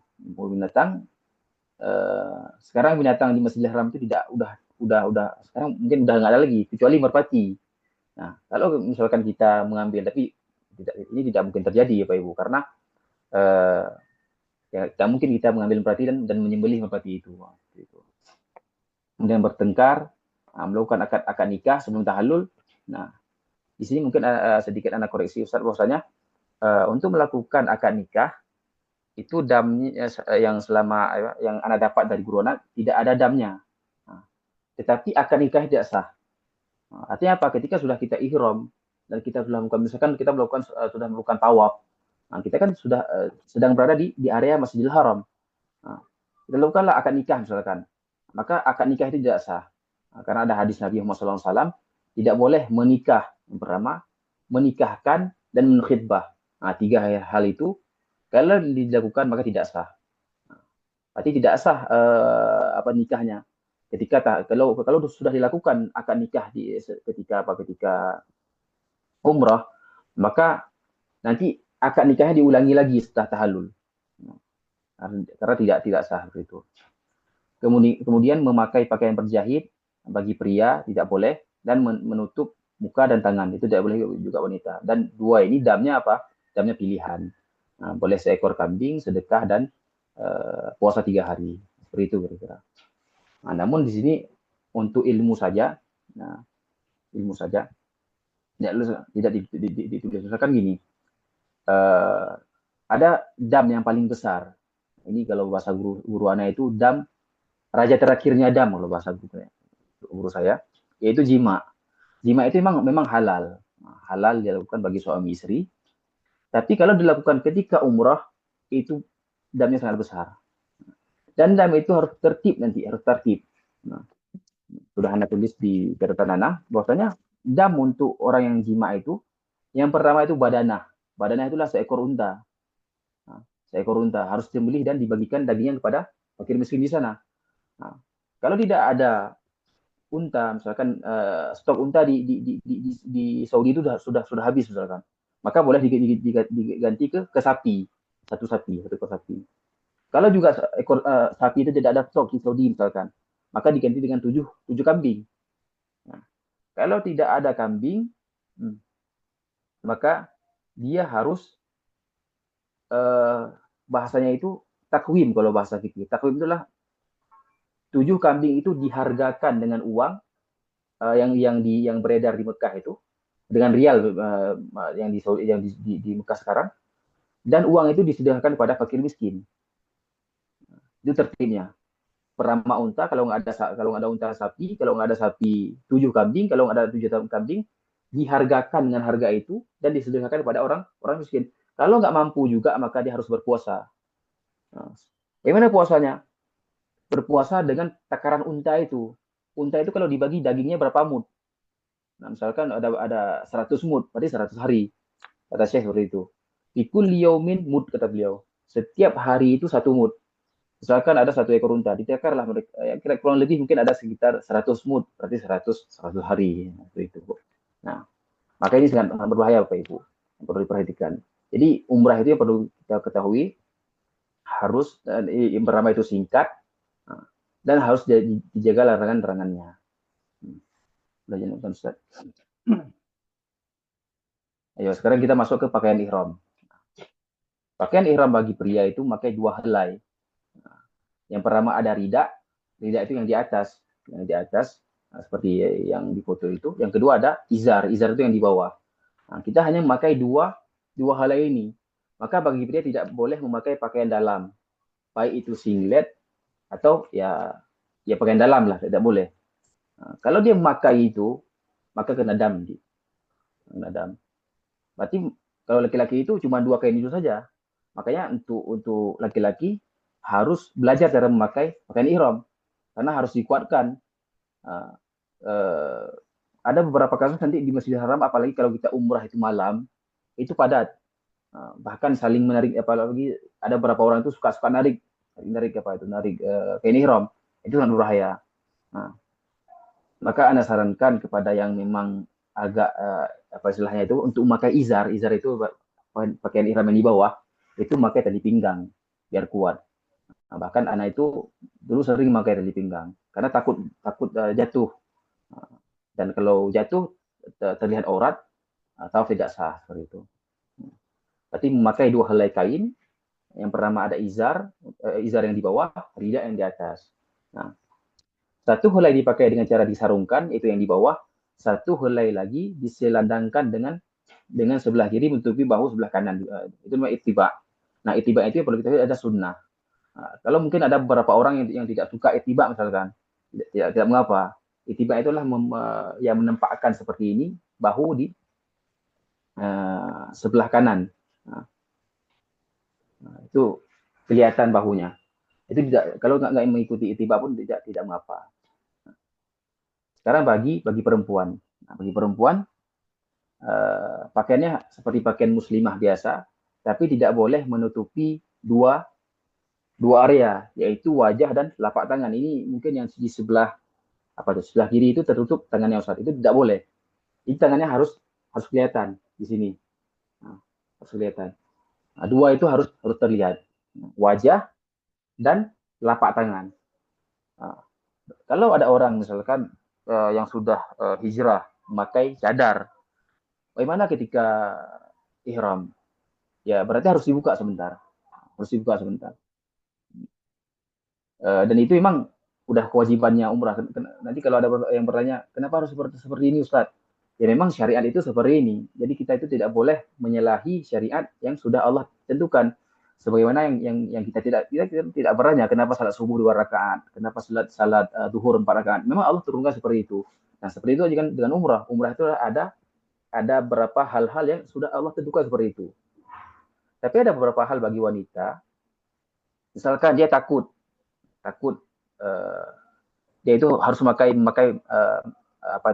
Sekarang binatang di Masjidil Haram itu udah sekarang mungkin udah nggak ada lagi, kecuali merpati. Nah, kalau misalkan kita mengambil, tapi ini tidak mungkin terjadi ya Pak Ibu, karena ya tidak mungkin kita mengambil merpati dan menyembelih merpati itu. Kemudian bertengkar, melakukan akad nikah sebelum tahallul. Nah, di sini mungkin sedikit anak koreksi Ustaz, bahwasanya untuk melakukan akad nikah itu damnya yang selama yang Anda dapat dari guru Anda tidak ada damnya. Tetapi akad nikah tidak sah. Artinya apa? Ketika sudah kita ihram dan kita sudah melakukan, misalkan kita sudah melakukan tawaf, kita kan sudah sedang berada di area Masjidil Haram. Kita lakukanlah akad nikah misalkan, maka akad nikah itu tidak sah. Karena ada hadis Nabi Muhammad SAW, tidak boleh menikah. Yang pertama, menikahkan dan menkhidbah. Tiga hal itu, kalau dilakukan maka tidak sah. Berarti tidak sah nikahnya. Kalau sudah dilakukan akad nikah ketika umrah, maka nanti akad nikahnya diulangi lagi setelah tahallul. Karena tidak sah seperti itu. Kemudian memakai pakaian berjahit bagi pria tidak boleh, dan menutup muka dan tangan itu tidak boleh juga wanita. Dan dua ini damnya apa? Damnya pilihan. Boleh seekor kambing, sedekah, dan puasa 3 hari. Seperti itu kira-kira. Namun di sini untuk ilmu saja, tidak ditulis. Misalkan gini, ada dam yang paling besar. Ini kalau bahasa guru Ana itu dam, raja terakhirnya dam kalau bahasa guru saya, yaitu jima. Jima itu memang halal. Halal dilakukan bagi suami istri. Tapi kalau dilakukan ketika umrah, itu damnya sangat besar. Dan dam itu harus tertib nanti, harus tertib. Sudah Anda tulis di catatan Anda, bahwasanya dam untuk orang yang jima itu, yang pertama itu badanah. Badanah itulah seekor unta. Seekor unta harus disembelih dan dibagikan dagingnya kepada fakir miskin di sana. Kalau tidak ada unta, misalkan stok unta di Saudi itu sudah habis misalkan, maka boleh diganti ke sapi, satu ekor sapi. Kalau juga ekor sapi itu tidak ada stok di Saudi misalkan, maka diganti dengan 7 kambing. Kalau tidak ada kambing, maka dia harus bahasanya itu takwim. Kalau bahasa fikih, takwim itulah 7 kambing itu dihargakan dengan uang yang beredar di Mekah itu, dengan rial yang di Mekah sekarang, dan uang itu disediakan kepada fakir miskin. Itu tertibnya. Pertama unta, kalau nggak ada unta sapi, kalau nggak ada sapi 7 kambing, kalau nggak ada 7 kambing, dihargakan dengan harga itu dan disediakan kepada orang miskin. Kalau nggak mampu juga, maka dia harus berpuasa. Bagaimana puasanya? Berpuasa dengan takaran unta itu. Unta itu kalau dibagi dagingnya berapa mud? Misalkan ada 100 mud, berarti 100 hari. Kata Syekh seperti itu. Ikul yaumin mud, kata beliau. Setiap hari itu 1 mud. Misalkan ada 1 ekor unta, ditakarlah mereka, kira kurang lebih mungkin ada sekitar 100 mud, berarti 100 hari. Seperti itu. Maka ini sangat berbahaya Bapak Ibu. Perlu diperhatikan. Jadi umrah itu yang perlu kita ketahui, harus yang pertama itu singkat, dan harus dijaga larangan-larangannya. Ayo sekarang kita masuk ke pakaian ihram. Pakaian ihram bagi pria itu memakai 2 helai. Yang pertama ada rida itu yang di atas, seperti yang di foto itu. Yang kedua ada izar itu yang di bawah. Kita hanya memakai dua helai ini. Maka bagi pria tidak boleh memakai pakaian dalam, baik itu singlet atau ya pakaian dalam lah, tidak boleh. Kalau dia memakai itu, maka kena dam. Berarti kalau laki-laki itu cuma 2 kain itu saja. Makanya untuk laki-laki harus belajar cara memakai pakaian ihram, karena harus dikuatkan. Ada beberapa kasus nanti di Masjidil Haram, apalagi kalau kita umrah itu malam, itu padat. Bahkan saling menarik, apalagi ada beberapa orang itu suka narik kain ihram. Itu sangat berbahaya. Maka Anda sarankan kepada yang memang agak istilahnya itu, untuk memakai izar itu pakaian ihram yang di bawah, itu memakai tali pinggang biar kuat. Bahkan anak itu dulu sering memakai tali pinggang karena takut jatuh. Dan kalau jatuh terlihat aurat atau tidak sah seperti itu. Berarti memakai 2 helai kain. Yang pertama ada izar yang di bawah, rida yang di atas. 1 helai dipakai dengan cara disarungkan, itu yang di bawah. 1 helai lagi diselandangkan dengan sebelah kiri menutupi bahu sebelah kanan. Itu namanya ittiba. Nah, ittiba itu perlu kita lihat ada sunnah. Nah, kalau mungkin ada beberapa orang yang tidak suka ittiba misalkan, tidak mengapa. Ittiba itulah yang menempatkan seperti ini, bahu di sebelah kanan. Nah, itu kelihatan bahunya. Itu tidak, kalau nggak mengikuti ittiba pun tidak mengapa. Sekarang bagi perempuan. Nah, bagi perempuan pakaiannya seperti pakaian muslimah biasa, tapi tidak boleh menutupi dua area, yaitu wajah dan telapak tangan. Ini mungkin yang di sebelah sebelah kiri itu tertutup tangannya Ustaz. Itu tidak boleh. Ini tangannya harus kelihatan di sini. Nah, harus kelihatan. Nah, dua itu harus terlihat. Wajah dan telapak tangan. Nah, kalau ada orang misalkan yang sudah hijrah memakai cadar, bagaimana ketika ihram? Ya berarti harus dibuka sebentar. Dan itu memang udah kewajibannya umrah. Nanti kalau ada yang bertanya, kenapa harus seperti ini Ustaz? Ya memang syariat itu seperti ini. Jadi kita itu tidak boleh menyalahi syariat yang sudah Allah tentukan. Sebagaimana yang kita tidak bertanya, kenapa salat subuh 2 rakaat, kenapa salat duhur 4 rakaat. Memang Allah turunkan seperti itu. Nah, seperti itu juga dengan umrah. Umrah itu ada beberapa hal-hal yang sudah Allah tentukan seperti itu. Tapi ada beberapa hal bagi wanita, misalkan dia takut dia itu harus memakai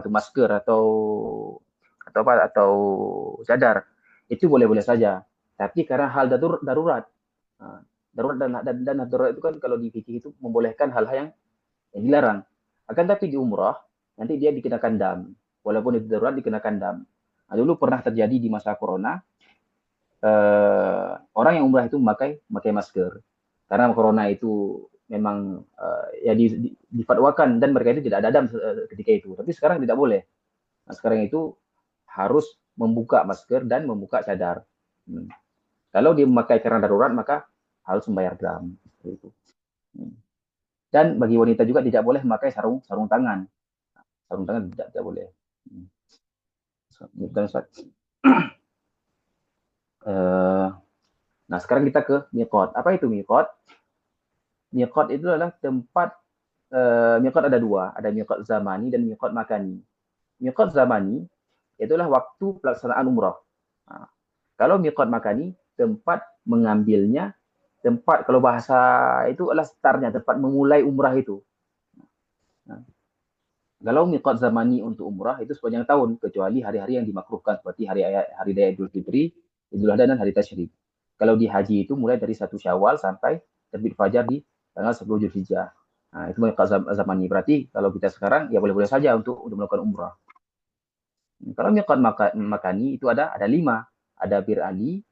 masker atau cadar, itu boleh-boleh saja. Tapi karena hal darurat, dan darurat itu kan kalau di fikih itu membolehkan hal-hal yang dilarang. Akan tapi di umrah nanti dia dikenakan dam, walaupun itu darurat dikenakan dam. Nah, dulu pernah terjadi di masa corona, orang yang umrah itu memakai masker karena corona itu memang ya difatwakan dan mereka itu tidak ada dam ketika itu. Tapi sekarang tidak boleh. Nah, sekarang itu harus membuka masker dan membuka cadar. Kalau dia memakai karena darurat maka harus membayar dam. Itu. Dan bagi wanita juga tidak boleh memakai sarung tangan. Sarung tangan tidak boleh. Nah, sekarang kita ke miqat. Apa itu miqat? Miqat itu adalah tempat miqat ada dua, ada miqat zamani dan miqat makani. Miqat zamani itulah waktu pelaksanaan umrah. Nah, kalau miqat makani tempat mengambilnya, tempat kalau bahasa itu adalah startnya, tempat memulai umrah itu. Nah, kalau miqat zamani untuk umrah itu sepanjang tahun kecuali hari-hari yang dimakruhkan seperti hari raya Idul Fitri, Idul Adha dan hari tasyrik. Kalau di haji itu mulai dari 1 Syawal sampai terbit fajar di tanggal 10 Zulhijjah. Nah, itu miqat zamani. Berarti kalau kita sekarang ya boleh-boleh saja untuk melakukan umrah. Kalau miqat makani itu ada 5. Ada Bir Ali,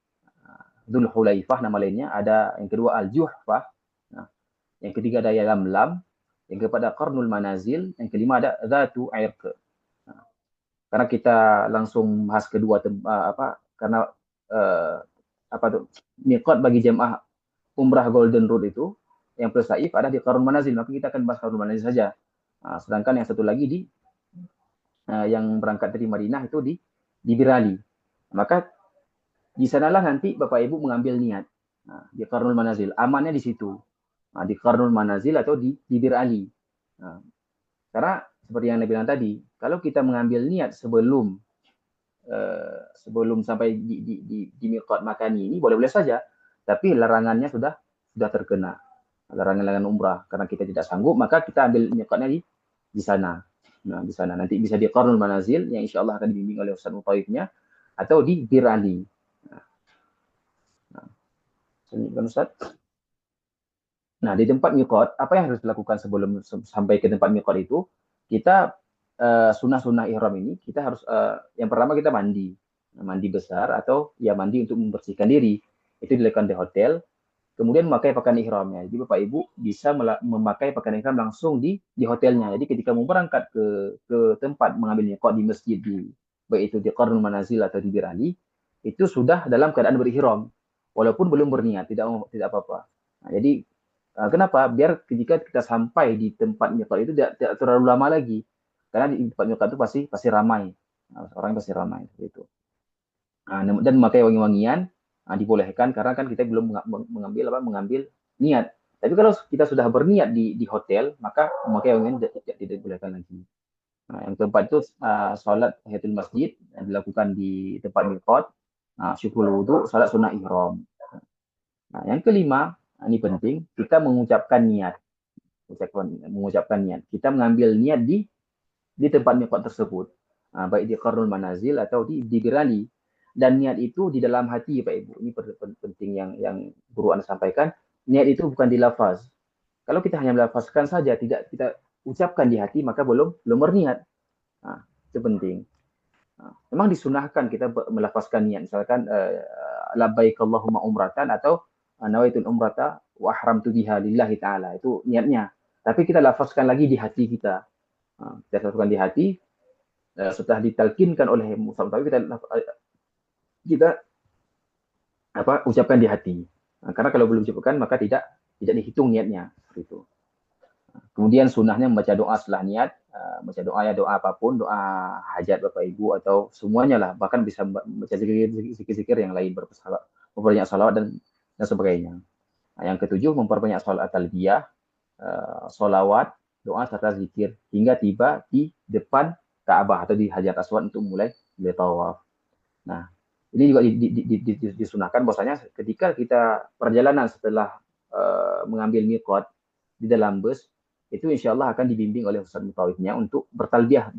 Dzul Hulaifah nama lainnya, ada yang kedua Al-Juhfah, nah, yang ketiga ada Yalamlam, yang keempat ada Qarnul Manazil, yang kelima ada Dzatu Irq. Nah, karena kita langsung bahas kedua karena miqat bagi jemaah umrah Golden Road itu yang plus Saif ada di Qarnul Manazil, maka kita akan bahas Qarnul Manazil saja. Nah, sedangkan yang satu lagi di yang berangkat dari Madinah itu di Bir Ali. Maka di sanalah nanti Bapak Ibu mengambil niat. Nah, di Qarnul Manazil, amannya di situ. Nah, di Qarnul Manazil atau di Bir Ali. Nah, karena seperti yang Anda bilang tadi, kalau kita mengambil niat sebelum sampai di miqat makani ini boleh-boleh saja, tapi larangannya sudah terkena. Larangan umrah karena kita tidak sanggup, maka kita ambil miqatnya di sana. Nah, di sana nanti bisa di Qarnul Manazil yang insya Allah akan dibimbing oleh Ustaz Mutawifnya atau di Bir Ali. Nah, di tempat miqat, apa yang harus dilakukan sebelum sampai ke tempat miqat itu? Kita sunnah ihram ini, kita harus yang pertama kita mandi besar atau ya mandi untuk membersihkan diri. Itu dilakukan di hotel. Kemudian memakai pakaian ihramnya. Jadi Bapak Ibu bisa memakai pakaian ihram langsung di hotelnya. Jadi ketika mau berangkat ke tempat mengambil miqat di masjid baik itu di Qarnul Manazil atau di Bir Ali, itu sudah dalam keadaan berihram. Walaupun belum berniat, tidak apa-apa. Nah, jadi kenapa? Biar ketika kita sampai di tempat miqat itu tidak terlalu lama lagi. Karena di tempat miqat itu pasti ramai. Nah, orang pasti ramai itu. Nah, dan memakai wangi-wangian dibolehkan karena kan kita belum mengambil niat. Tapi kalau kita sudah berniat di hotel, maka memakai wangian tidak dibolehkan lagi. Nah, yang keempat itu salat tahiyatul masjid yang dilakukan di tempat miqat, syukur wudu, salat sunnah ihram. Nah, yang kelima, ini penting, kita mengucapkan niat. Mengucapkan niat. Kita mengambil niat di tempat miqat tersebut. Baik di qarnul manazil atau di Birali. Dan niat itu di dalam hati, Pak Ibu. Ini penting yang guru Anda sampaikan. Niat itu bukan di lafaz. Kalau kita hanya melafazkan saja, tidak kita ucapkan di hati, maka belum berniat. Itu penting. Memang disunahkan kita melafazkan niat. Misalkan, labbaik Allahumma umratan atau nawaitul umrata wa ahramtu biha lillahi ta'ala. Itu niatnya. Tapi kita lafazkan lagi di hati kita. Kita lafazkan di hati, setelah ditalkinkan oleh Musab Tawi, kita ucapkan di hati. Karena kalau belum ucapkan maka tidak dihitung niatnya seperti itu. Kemudian sunnahnya membaca doa setelah niat, baca doa apapun, doa hajat Bapak Ibu atau semuanya lah, bahkan bisa baca zikir-zikir yang lain, memperbanyak salawat dan sebagainya. Nah, yang ketujuh, memperbanyak salat talbiyah, solawat, doa serta zikir hingga tiba di depan Ka'bah atau di Hajar Aswad untuk mulai tawaf. Nah, ini juga disunahkan bahwasanya ketika kita perjalanan setelah mengambil miqat di dalam bus, itu insya Allah akan dibimbing oleh Ustaz Mutawifnya untuk bertalbiyah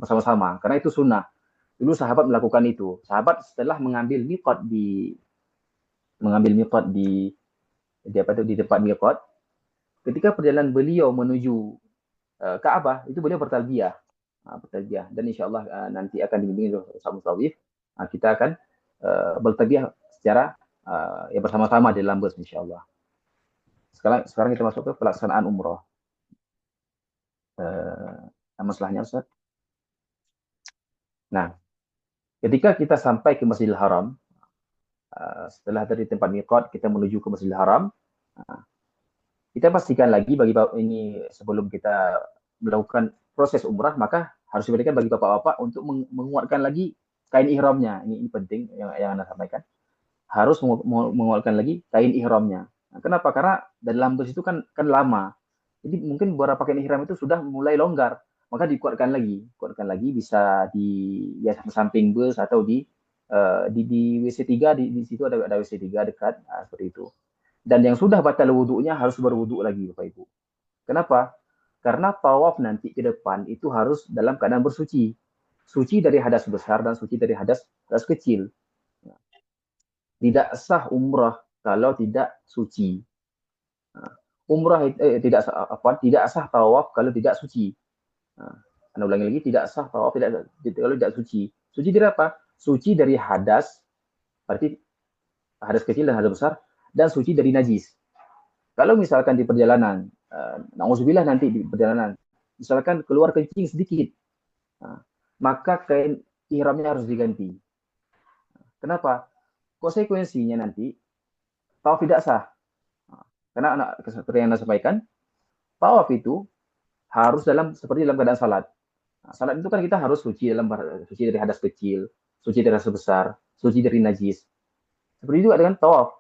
bersama-sama, karena itu sunnah. Dulu sahabat melakukan itu. Sahabat setelah mengambil miqat di tempat miqat, ketika perjalanan beliau menuju Ka'bah, itu beliau bertalbiyah. Dan insya Allah nanti akan dibimbing oleh Ustaz Mutawif. Kita akan bertalbiyah secara bersama-sama di dalam bus insya Allah. Sekarang kita masuk ke pelaksanaan umroh. Masalahnya Ustaz. Nah, ketika kita sampai ke Masjidil Haram, setelah dari tempat miqat kita menuju ke Masjidil Haram, kita pastikan lagi ini sebelum kita melakukan proses umrah, maka harus diberikan bagi bapak-bapak untuk menguatkan lagi kain ihramnya. Ini penting yang Anda sampaikan. Harus menguatkan lagi kain ihramnya. Nah, kenapa? Karena dalam bus itu kan lama. Jadi mungkin beberapa kain ihram itu sudah mulai longgar, maka kuatkan lagi, bisa di samping bus atau di WC3, di situ ada WC3 dekat, seperti itu. Dan yang sudah batal wudhunya harus berwudhu lagi, Bapak Ibu. Kenapa? Karena tawaf nanti ke depan itu harus dalam keadaan bersuci. Suci dari hadas besar dan suci dari hadas kecil. Tidak sah umrah kalau tidak suci. Umrah tidak sah tawaf kalau tidak suci. Anda ulangi lagi, tidak sah tawaf kalau tidak suci. Suci dari apa? Suci dari hadas, berarti hadas kecil dan hadas besar, dan suci dari najis. Kalau misalkan di perjalanan, na'udzubillah nanti di perjalanan, misalkan keluar kencing sedikit, maka kain ihramnya harus diganti. Kenapa? Konsekuensinya nanti tawaf tidak sah. Karena seperti yang Anda sampaikan, tawaf itu harus seperti dalam keadaan salat. Salat itu kan kita harus suci dari hadas kecil, suci dari hadas besar, suci dari najis. Seperti itu dengan tawaf.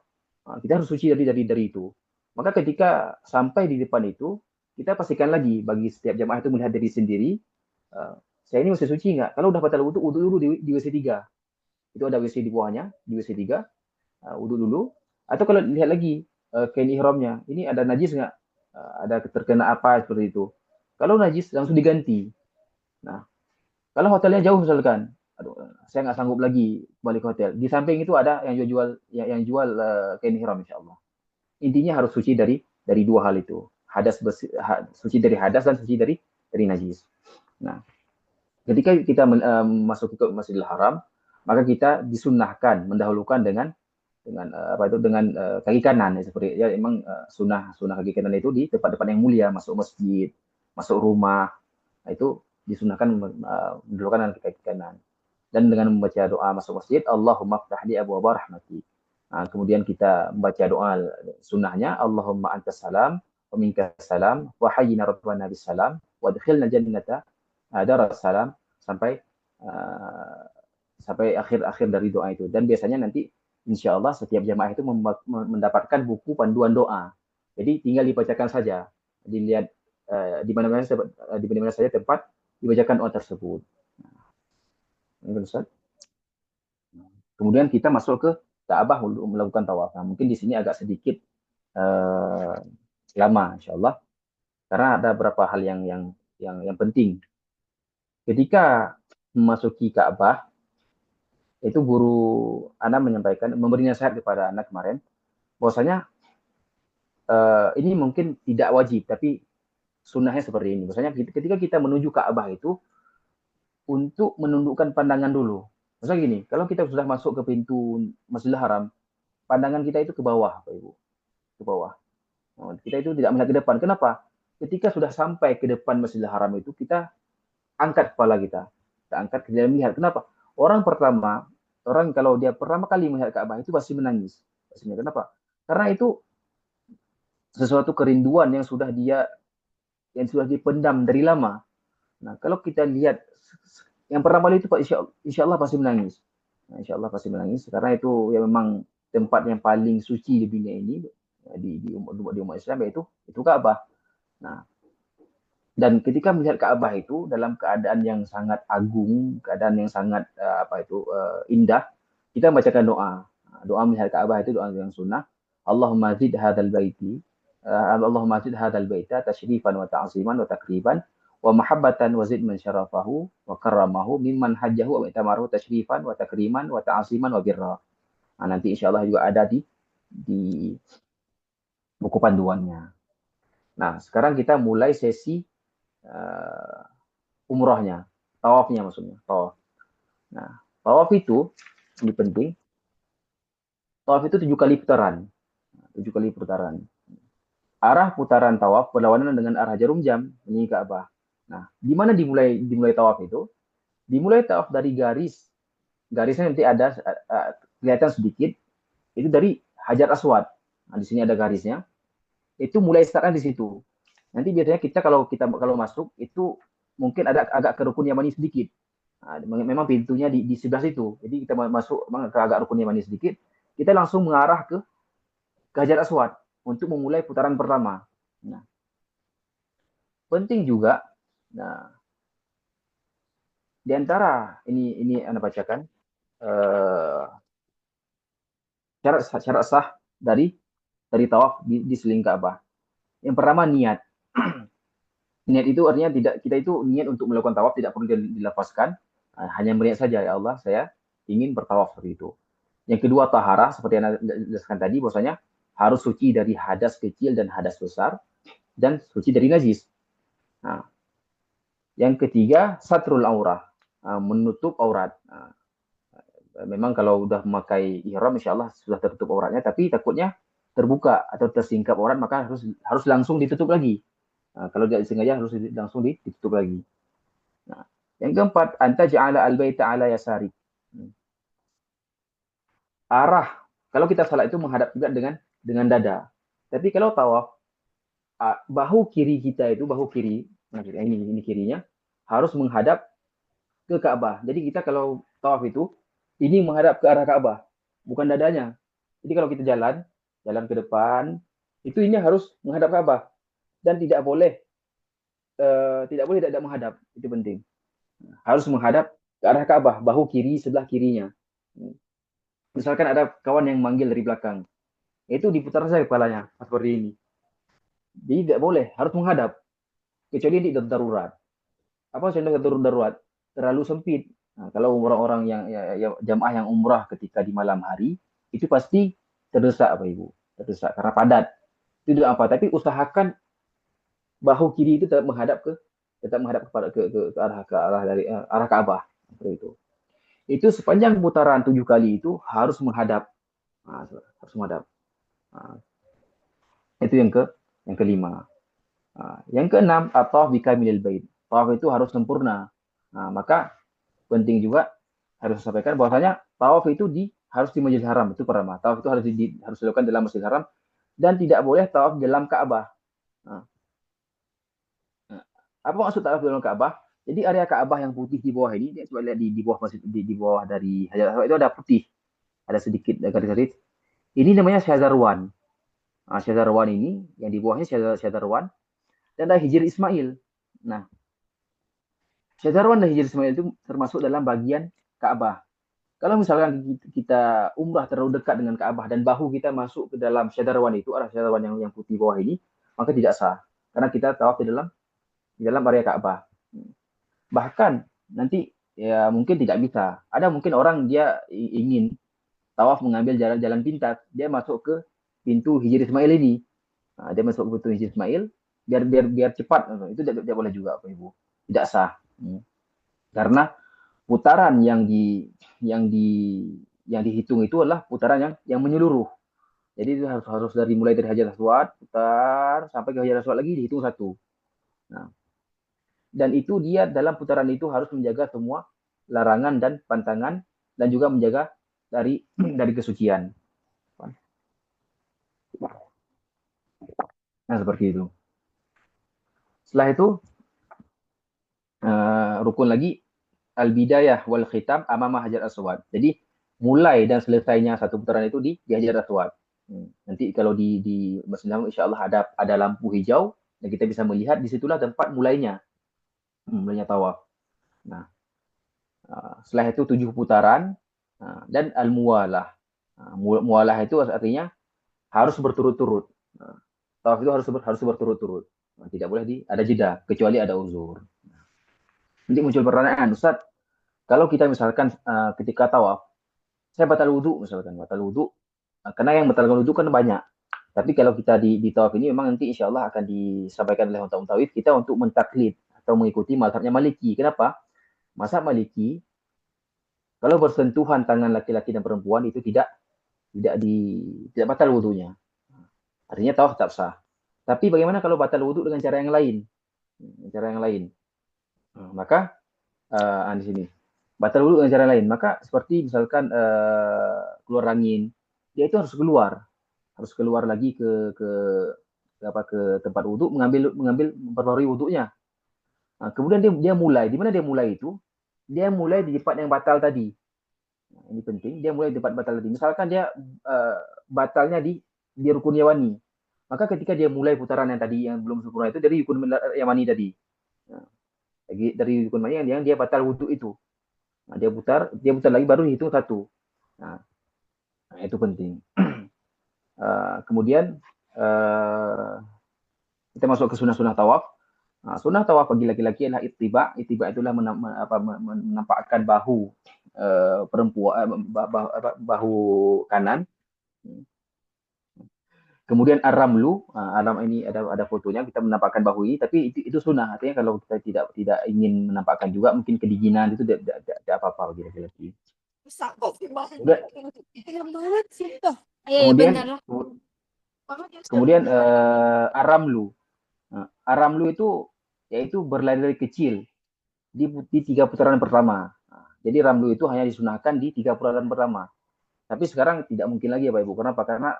Kita harus suci dari itu. Maka ketika sampai di depan itu, kita pastikan lagi bagi setiap jamaah itu melihat diri sendiri, saya ini masih suci nggak? Kalau udah batal wudhu dulu di WC3. Itu ada WC di bawahnya, di WC3, wudhu dulu. Atau kalau lihat lagi kain ihramnya, ini ada najis nggak? Ada terkena apa seperti itu. Kalau najis langsung diganti. Nah, kalau hotelnya jauh misalkan, aduh, saya nggak sanggup lagi balik ke hotel. Di samping itu ada yang jual kain ihram, insya Allah. Intinya harus suci dari dua hal itu. Suci dari hadas dan suci dari najis. Nah, ketika kita masuk ke Masjidil Haram, maka kita disunnahkan mendahulukan dengan kaki kanan, seperti memang sunnah kaki kanan itu di tempat-tempat yang mulia, masuk masjid, masuk rumah, itu disunahkan mendahulukan dengan kaki kanan. Dan dengan membaca doa masuk masjid, Allahumma ftah li abwaaba rahmati. Kemudian kita membaca doa sunnahnya, Allahumma antas salam wa minkas salam wa hayyina rabbana bis salam wa adkhilna jannata daras salam, sampai akhir dari doa itu. Dan biasanya nanti insya Allah setiap jamaah itu mendapatkan buku panduan doa. Jadi tinggal dibacakan saja, dilihat di mana-mana saja tempat dibacakan doa tersebut. Nah, kemudian kita masuk ke Ka'bah untuk melakukan tawaf. Nah, mungkin di sini agak sedikit uh, lama, insya Allah, karena ada beberapa hal yang penting. Ketika memasuki Ka'bah, itu guru Ana menyampaikan, memberi nasihat kepada anak kemarin, bahwasanya ini mungkin tidak wajib, tapi sunnahnya seperti ini. Misalnya ketika kita menuju Ka'bah itu, untuk menundukkan pandangan dulu. Misalnya gini, kalau kita sudah masuk ke pintu Masjidil Haram, pandangan kita itu ke bawah, Pak Ibu. Ke bawah. Kita itu tidak melihat ke depan. Kenapa? Ketika sudah sampai ke depan Masjidil Haram itu, kita angkat kepala kita. Kita angkat, kita melihat. Kenapa? Orang kalau dia pertama kali melihat Ka'bah itu pasti menangis. Kenapa? Karena itu sesuatu kerinduan yang sudah dipendam dari lama. Nah, kalau kita lihat yang pertama kali itu Pak, insya Allah pasti menangis. Nah, insya Allah pasti menangis karena itu ya memang tempat yang paling suci di dunia ini di umat Islam, yaitu Ka'bah. Nah, dan ketika melihat Ka'bah itu dalam keadaan yang sangat agung, keadaan yang sangat indah, kita membacakan doa. Doa melihat Ka'bah itu doa yang sunnah. Allahumma zid hadzal baiti Allahumma zid hadzal baita tasyrifan wa ta'ziman wa takriban wa mahabbatan wa zid man syarafahu wa karramahu mimman hajjahu wa itamaru tasyrifan wa takriman wa ta'ziman wa birra. Nah, nanti insyaallah juga ada di buku panduannya. Nah, sekarang kita mulai sesi umrohnya, tawafnya maksudnya, tawaf. Nah, tawaf itu ini penting. Tawaf itu 7 kali putaran. 7 kali putaran. Arah putaran tawaf berlawanan dengan arah jarum jam menuju Ka'bah. Nah, di mana dimulai tawaf itu? Dimulai tawaf dari garisnya nanti ada kelihatan sedikit, itu dari Hajar Aswad. Nah, di sini ada garisnya. Itu mulai startnya di situ. Nanti biasanya kalau masuk itu mungkin ada agak ke rukun Yamani sedikit. Nah, memang pintunya di sebelah situ. Jadi kita masuk ke agak rukun Yamani sedikit, kita langsung mengarah ke Hajar Aswad untuk memulai putaran pertama. Nah, penting juga. Nah, di antara ini Anda bacakan syarat sah dari tawaf di seliling Ka'bah. Yang pertama, niat. Niat itu artinya kita itu niat untuk melakukan tawaf tidak perlu dilafazkan, hanya melihat saja, ya Allah, saya ingin bertawaf seperti itu. Yang kedua, taharah, seperti yang Anda jelaskan tadi, bahwasanya harus suci dari hadas kecil dan hadas besar, dan suci dari najis. Nah, yang ketiga, satrul aurah, menutup aurat. Nah, memang kalau udah memakai ihram, insya Allah sudah tertutup auratnya, tapi takutnya terbuka atau tersingkap aurat, maka harus langsung ditutup lagi. Nah, kalau tidak disengaja harus langsung ditutup lagi. Nah, yang keempat, anta ja'ala al-baita ala yasari. Arah, kalau kita salat itu menghadap juga dengan dada. Tapi kalau tawaf, bahu kiri kita itu, bahu kiri, ini kirinya, harus menghadap ke Ka'bah. Jadi kita kalau tawaf itu, ini menghadap ke arah Ka'bah, bukan dadanya. Jadi kalau kita jalan ke depan, itu ini harus menghadap Ka'bah. Dan tidak boleh tidak menghadap, itu penting. Harus menghadap ke arah Ka'bah, bahu kiri sebelah kirinya. Misalkan ada kawan yang manggil dari belakang, itu diputar saja kepalanya seperti ini. Jadi tidak boleh, harus menghadap, kecuali di darurat. Apa contoh darurat? Terlalu sempit. Nah, kalau orang-orang yang jamaah yang umrah ketika di malam hari, itu pasti terdesak, Pak Ibu. Terdesak karena padat. Itu apa? Tapi usahakan bahu kiri itu tetap menghadap kepada ke arah Ka'bah, seperti itu. Itu sepanjang putaran 7 kali itu harus menghadap. Nah, harus menghadap. Nah, itu yang kelima. Nah, yang keenam, atau bikamilil bait. Tawaf itu harus sempurna. Nah, maka penting juga harus sampaikan bahwasanya tawaf itu harus di Masjidil Haram, itu pertama. Tawaf itu harus dilakukan dalam Masjidil Haram dan tidak boleh tawaf dalam Ka'bah. Nah, apa maksud tawaf dalam Ka'bah? Jadi area Ka'bah yang putih di bawah ini, coba lihat di bawah masjid, di bawah dari Hajar Aswad itu ada putih. ada sedikit garis-garis. Ini namanya Syazarwan. Syazarwan ini yang di bawahnya Syazarwan dan ada Hijr Ismail. Nah, Syazarwan dan Hijr Ismail itu termasuk dalam bagian Ka'bah. Kalau misalkan kita umrah terlalu dekat dengan Ka'bah dan bahu kita masuk ke dalam Syazarwan itu, arah Syazarwan yang putih bawah ini, maka tidak sah. Karena kita tawaf di dalam area Ka'bah. Bahkan nanti ya mungkin tidak bisa. Ada mungkin orang dia ingin tawaf mengambil jalan-jalan pintas, dia masuk ke pintu Hijr Ismail ini. Dia masuk ke pintu Hijr Ismail biar cepat. Itu tidak boleh juga, Pak Ibu. Tidak sah. Karena putaran yang dihitung itu adalah putaran yang menyeluruh. Jadi itu harus mulai dari Hajar Aswad, putar sampai ke Hajar Aswad lagi dihitung satu. Nah, dan itu dia dalam putaran itu harus menjaga semua larangan dan pantangan dan juga menjaga dari kesucian. Nah, seperti itu. Setelah itu rukun lagi al-bidayah wal khitam amama Hajar Aswad. Jadi mulai dan selesainya satu putaran itu di Hajar Aswad. Nanti kalau di Masjid Nabawi insya Allah ada lampu hijau dan kita bisa melihat disitulah tempat mulainya tawaf. Nah, setelah itu 7 putaran dan al-muwalah. Muwalah itu artinya harus berturut-turut. Tawaf itu harus berturut-turut. Tidak boleh ada jeda kecuali ada uzur. Nanti muncul pertanyaan, Ustaz, kalau kita misalkan ketika tawaf, saya batal wudhu misalkan, karena yang batalkan wudhu kan banyak. Tapi kalau kita di tawaf ini memang nanti insya Allah akan disampaikan oleh Tawif kita untuk mentaklid atau mengikuti mazhabnya Maliki. Kenapa? Mazhab Maliki kalau bersentuhan tangan laki-laki dan perempuan itu tidak batal wudhunya. Artinya tawaf tetap sah. Tapi bagaimana kalau batal wudhu dengan cara yang lain? Maka di sini batal wudhu dengan cara lain. Maka seperti misalkan keluar angin, dia itu harus keluar lagi ke tempat wudhu, mengambil memperbarui wudhunya. Nah, kemudian dia mulai, di mana dia mulai itu? Dia mulai di tempat yang batal tadi. Nah, ini penting, dia mulai di tempat batal tadi. Misalkan dia batalnya di rukun yamani, maka ketika dia mulai putaran yang tadi yang belum sempurna itu dari rukun yamani tadi. Nah, dari rukun yamani yang dia batal wudhu itu. Nah, dia putar lagi baru dihitung satu. Nah, itu penting. Kemudian kita masuk ke sunnah-sunnah tawaf. Nah, sunnah tawaf bagi laki-laki adalah ittiba. Ittiba itulah menampakkan bahu perempuan, bahu kanan. Kemudian aramlu, aram ini ada fotonya, kita menampakkan bahu ini, tapi itu sunnah. Artinya kalau kita tidak ingin menampakkan juga, mungkin kedinginan itu tidak apa-apa bagi laki-laki. Kemudian aramlu. Aramlu itu yaitu berlari dari kecil di 3 putaran pertama. Jadi ramlu itu hanya disunahkan di 3 putaran pertama. Tapi sekarang tidak mungkin lagi ya Pak Ibu. Kenapa? Karena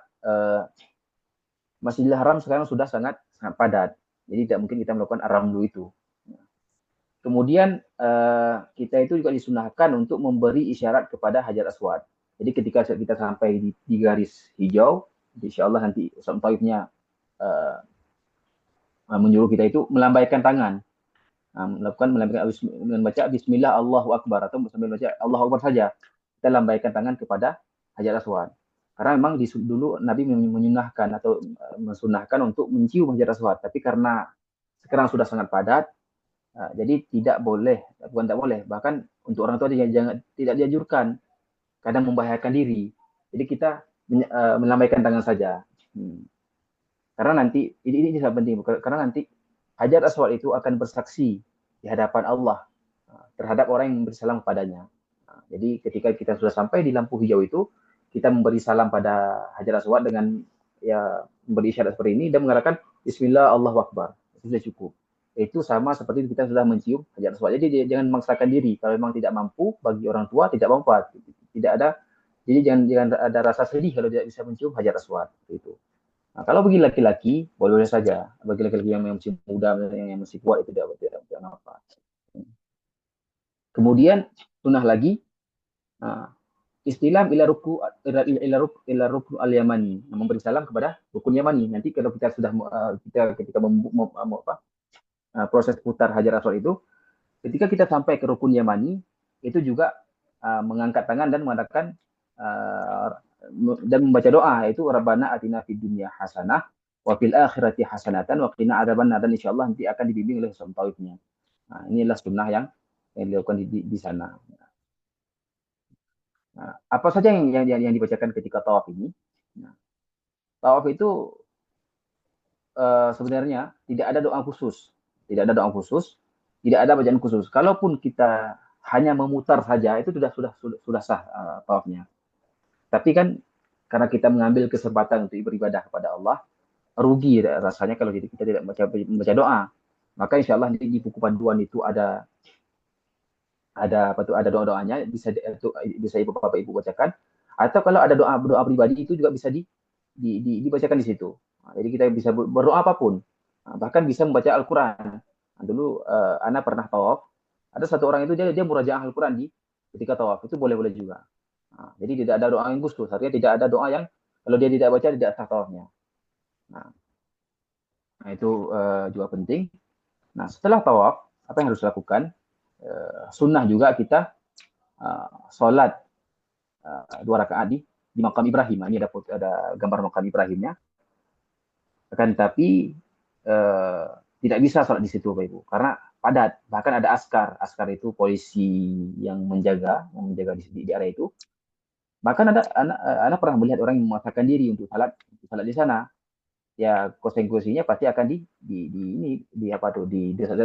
Masjidil Haram sekarang sudah sangat padat. Jadi tidak mungkin kita melakukan aramlu itu. Kemudian kita itu juga disunahkan untuk memberi isyarat kepada Hajar Aswad. Jadi ketika kita sampai di garis hijau, insya Allah nanti Ustaz Taifnya menyuruh kita itu melambaikan tangan. Melakukan baca Bismillah Allahu Akbar atau sambil baca Allahu Akbar saja. Kita lambaikan tangan kepada Hajar Aswad. Karena memang dulu Nabi menyunahkan atau mensunahkan untuk mencium Hajar Aswad. Tapi karena sekarang sudah sangat padat, jadi tidak boleh, bukan tak boleh, bahkan untuk orang tua tidak dianjurkan, kadang membahayakan diri. Jadi kita melambaikan tangan saja. Karena nanti ini sangat penting, karena nanti Hajar Aswad itu akan bersaksi di hadapan Allah terhadap orang yang memberi salam kepadanya. Jadi ketika kita sudah sampai di lampu hijau itu, kita memberi salam pada Hajar Aswad dengan memberi isyarat seperti ini dan mengatakan Bismillah Allahu Akbar. Itu sudah cukup. Itu sama seperti kita sudah mencium Hajar Aswad. Jadi jangan memaksakan diri. Kalau memang tidak mampu, bagi orang tua tidak mampu. Tidak ada. Jadi jangan ada rasa sedih kalau tidak bisa mencium Hajar Aswad. Itu. Nah, kalau bagi laki-laki, boleh saja. Bagi laki-laki yang masih muda, yang masih kuat, itu tidak apa. Kemudian, sunnah lagi. Nah, istilam ila rukun al-yamani, memberi salam kepada rukun yamani. Nanti kalau kita sudah kita ketika proses putar hajar aswad itu, ketika kita sampai ke rukun yamani, itu juga mengangkat tangan dan mengatakan dan membaca doa, yaitu Rabbana atina fid dunya hasanah wa fil akhirati hasanatan wa qina adzabannar, dan insyaallah nanti akan dibimbing oleh Ustaz Taufnya. Nah, inilah sunnah yang dilakukan di sana. Nah, apa saja yang dibacakan ketika tawaf ini? Nah, tawaf itu sebenarnya tidak ada doa khusus, tidak ada doa khusus, tidak ada bacaan khusus. Kalaupun kita hanya memutar saja itu sudah sah tawafnya. Tapi kan karena kita mengambil kesempatan untuk beribadah kepada Allah, rugi rasanya kalau kita tidak membaca doa. Maka insya Allah di buku panduan itu ada doa-doanya, bisa ibu bapak ibu bacakan. Atau kalau ada doa pribadi itu juga bisa dibacakan di situ. Nah, jadi kita bisa berdoa apapun, bahkan bisa membaca Al-Quran. Nah, dulu Ana pernah tawaf, ada satu orang itu dia murajaah Al-Quran ketika tawaf, itu boleh-boleh juga. Nah, jadi tidak ada doa yang khusus, artinya tidak ada doa yang kalau dia tidak baca tidak sah tawafnya. Nah itu juga penting. Nah setelah tawaf, apa yang harus dilakukan? Sunnah juga kita sholat 2 rakaat di makam Ibrahim. Ini ada gambar makam Ibrahimnya. Akan tapi tidak bisa sholat di situ, Bapak Ibu, karena padat. Bahkan ada askar itu polisi yang menjaga di area itu. Bahkan anak pernah melihat orang yang memaksakan diri untuk salat di sana. Ya konsekuensinya pasti akan di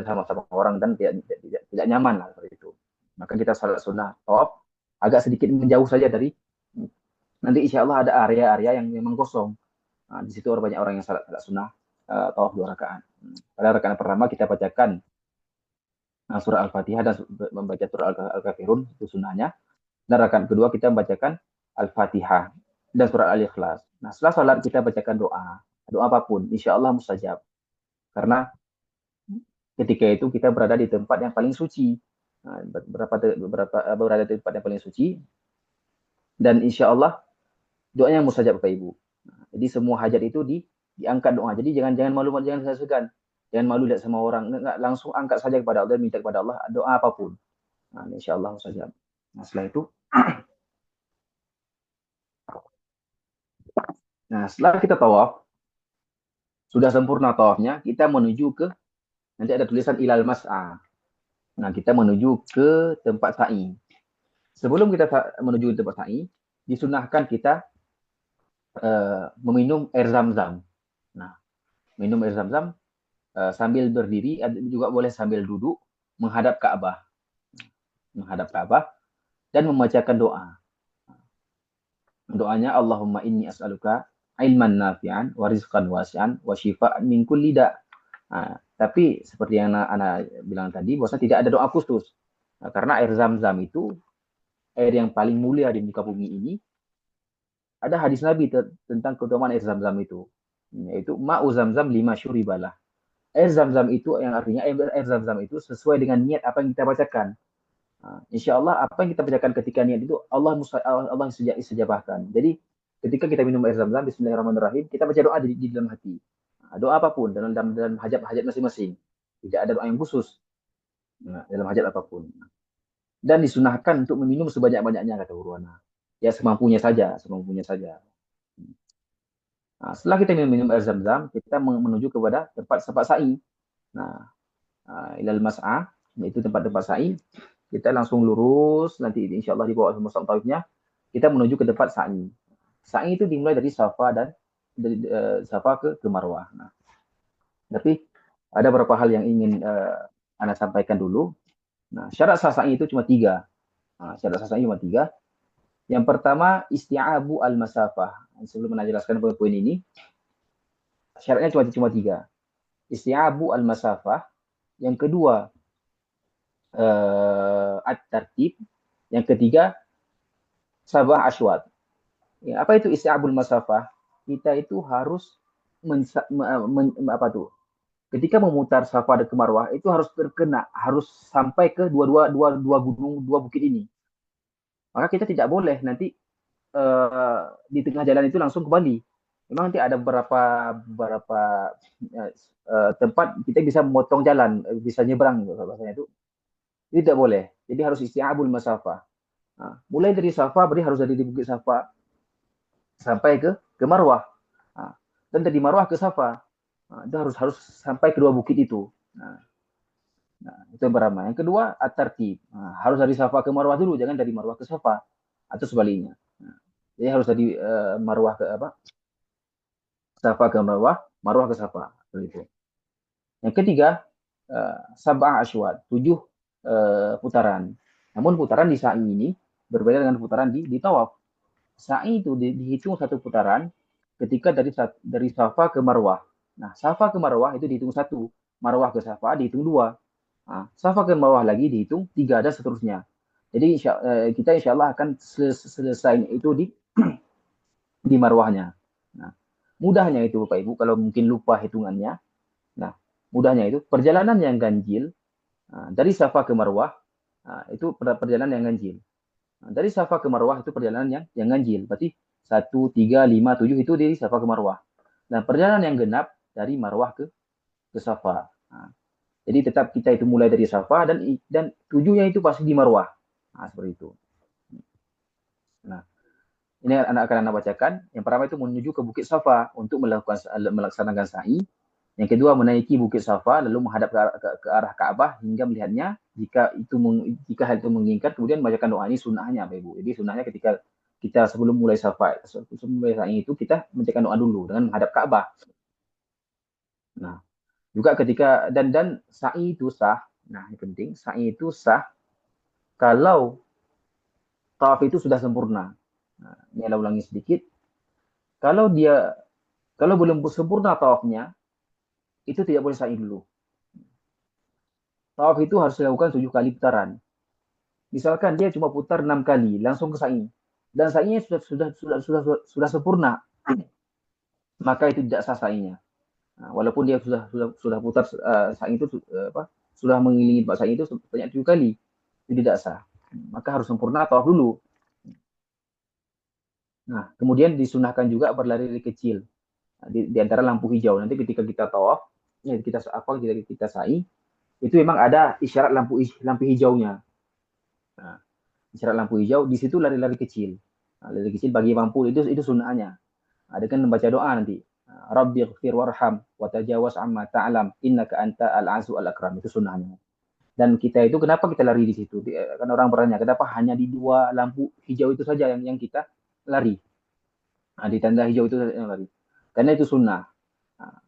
sama orang dan tidak nyaman lah seperti itu. Maka kita salat sunnah tawaf agak sedikit menjauh saja dari, nanti insya Allah ada area-area yang memang kosong. Nah, di situ banyak orang yang salat sunnah tawaf 2 rakaat. Pada rakaat pertama kita bacakan surah Al-Fatihah dan membaca surah Al-Kafirun, itu sunnahnya. Dan rakaat kedua kita membacakan Al-Fatihah dan surah Al-Ikhlas. Nah setelah salat kita bacakan doa apapun, insya Allah mustajab. Karena ketika itu kita berada di tempat yang paling suci. Nah, berada di tempat yang paling suci. Dan insya Allah doanya mustajab Bapak Ibu. Nah, jadi semua hajat itu diangkat doa. Jadi jangan malu, jangan segan. Jangan malu lihat sama orang. Nggak, langsung angkat saja kepada Allah, minta kepada Allah doa apapun. Nah, insya Allah mustajab. Nah setelah itu, setelah kita tawaf, sudah sempurna tawafnya, kita menuju ke, nanti ada tulisan ilal mas'a. Nah, kita menuju ke tempat sa'i. Sebelum kita menuju ke tempat sa'i, disunahkan kita meminum air zam-zam. Nah, minum air zam-zam sambil berdiri, juga boleh sambil duduk, menghadap Ka'bah. Dan membacakan doa. Doanya, Allahumma inni as'aluka ilman nafi'an wa rizqan wasi'an wa shifa'an min kulli da'. Nah, tapi seperti yang Ana bilang tadi, bahwa tidak ada doa khusus. Nah, karena air zam-zam itu air yang paling mulia di muka bumi ini. Ada hadis Nabi tentang keutamaan air zam-zam itu, yaitu ma'u zam-zam lima syuribalah. Air zam-zam itu yang artinya air zam-zam itu sesuai dengan niat apa yang kita bacakan. Nah, insya Allah apa yang kita bacakan ketika niat itu Allah istijabahkan. Jadi ketika kita minum air zam-zam, bismillahirrahmanirrahim, kita baca doa di dalam hati. Nah, doa apapun dalam hajat masing-masing. Tidak ada doa yang khusus dalam hajat apapun. Dan disunahkan untuk meminum sebanyak-banyaknya, kata Urwana. Ya semampunya saja. Nah, setelah kita minum air zam-zam, kita menuju kepada tempat sa'i. Nah, ilal mas'a, yaitu tempat sa'i. Kita langsung lurus, nanti insya Allah di bawah Musab Taifnya, kita menuju ke tempat sa'i. Sa'i itu dimulai dari Safa dan dari Safa ke Marwah. Nah, tapi ada beberapa hal yang ingin Anda sampaikan dulu. Nah, syarat sah sa'i itu cuma 3. Nah, syarat sah sa'i cuma 3. Yang pertama, isti'abu al-masafah. Sebelum Anda jelaskan poin ini, syaratnya cuma 3. Isti'abu al-masafah. Yang kedua, at-tartib. Yang ketiga, sabah aswad. Ya, apa itu isti'abul masafah? Kita itu harus ketika memutar Safa ke Marwah itu harus terkena, harus sampai ke dua gunung, 2 bukit ini. maka kita tidak boleh nanti di tengah jalan itu langsung kembali. Memang nanti ada beberapa tempat kita bisa memotong jalan, bisa nyebrang bahasanya itu. Tidak boleh. Jadi harus isti'abul masafah. Nah, mulai dari Safa, berarti harus dari di Bukit Safa sampai ke Marwah. Nah, dan dari Marwah ke Safa, nah, itu harus sampai kedua bukit itu. Nah, itu yang pertama. Yang kedua, at-tartib. Nah, harus dari Safa ke Marwah dulu, jangan dari Marwah ke Safa atau sebaliknya. Nah, jadi harus dari Marwah ke apa? Safa ke Marwah, Marwah ke Safa. Begitu. Yang ketiga, sab'ah asywat, 7 putaran. Namun putaran di sa'i ini berbeda dengan putaran di tawaf. Sa'i itu dihitung satu putaran ketika dari Safa ke Marwah. Nah, Safa ke Marwah itu dihitung satu, Marwah ke Safa dihitung dua. Nah, Safa ke Marwah lagi dihitung tiga dan seterusnya. Jadi kita insya Allah akan selesai itu di Marwahnya. Nah, mudahnya itu Bapak Ibu, kalau mungkin lupa hitungannya. Nah, mudahnya itu perjalanan yang ganjil dari Safa ke Marwah itu perjalanan yang ganjil. Nah, dari Safa ke Marwah itu perjalanan yang ganjil. Berarti 1, 3, 5, 7 itu dari Safa ke Marwah. Nah, perjalanan yang genap dari Marwah ke Safa. Nah, jadi tetap kita itu mulai dari Safa dan 7-nya itu pasti di Marwah. Nah, seperti itu. Nah, ini akan anak bacakan. Yang pertama itu menuju ke Bukit Safa untuk melaksanakan sa'i. Yang kedua menaiki Bukit Safa lalu menghadap ke arah Ka'bah hingga melihatnya. Jika hal itu menginginkan, kemudian bacakan doa ini sunnahnya, Bapak Ibu. Jadi sunnahnya ketika kita sebelum mulai Safa, sebelum mulai sa'i itu kita bacakan doa dulu dengan menghadap Ka'bah. Nah, juga ketika dan sa'i itu sah. Nah, ini penting, sa'i itu sah kalau tawaf itu sudah sempurna. Nah, ini saya ulangi sedikit. Kalau belum sempurna tawafnya, itu tidak boleh sa'i dulu. Tawaf itu harus dilakukan 7 kali putaran. Misalkan dia cuma putar 6 kali, langsung ke sa'i. Dan sa'inya sudah sempurna, maka itu tidak sah sa'inya. Nah, walaupun dia sudah putar sa'i itu sudah mengelilingi sa'i itu sebanyak 7 kali, itu tidak sah. Maka harus sempurna tawaf dulu. Nah, kemudian disunahkan juga berlari kecil di antara lampu hijau. Nanti ketika kita tawaf, kita sa'i, itu memang ada isyarat lampu hijaunya. Nah, isyarat lampu hijau di situ lari-lari kecil. Nah, lari kecil bagi mampu itu sunnahnya. Ada kan membaca doa nanti. Rabbi ighfir warham wa tajawaz amma ta'lam innaka anta al-azu al-akram, itu sunnahnya. Dan kita itu kenapa kita lari di situ? Kan orang bertanya, kenapa hanya di 2 lampu hijau itu saja yang kita lari? Nah, di tanda hijau itu yang lari. Karena itu sunnah. Nah,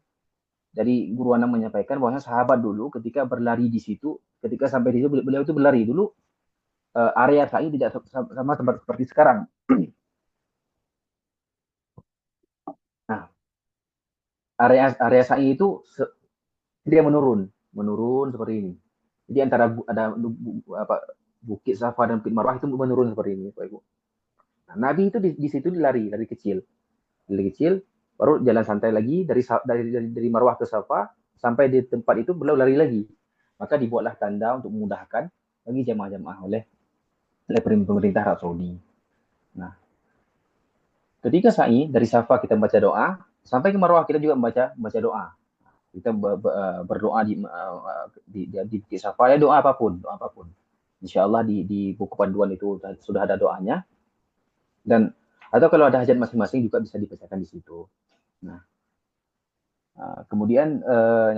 dari Guru Anam menyampaikan bahwa sahabat dulu ketika berlari di situ, ketika sampai di situ beliau itu berlari dulu, area sa'i tidak sama seperti sekarang. Nah, area sa'i itu dia menurun seperti ini. Jadi antara ada apa, Bukit Safa dan Bukit Marwah itu menurun seperti ini, Pak Ibu. Nah, Nabi itu di situ lari kecil, baru jalan santai lagi dari Marwah ke Safa sampai di tempat itu beliau lari lagi. Maka dibuatlah tanda untuk memudahkan bagi jamaah-jamaah oleh pemerintah Arab Saudi. Nah, ketika sa'i dari Safa kita membaca doa, sampai ke Marwah kita juga membaca doa. Kita berdoa di Bukit Safa ya, doa apapun. Insya Allah di buku panduan itu sudah ada doanya. Dan atau kalau ada hajat masing-masing juga bisa dibacakan di situ. Nah, kemudian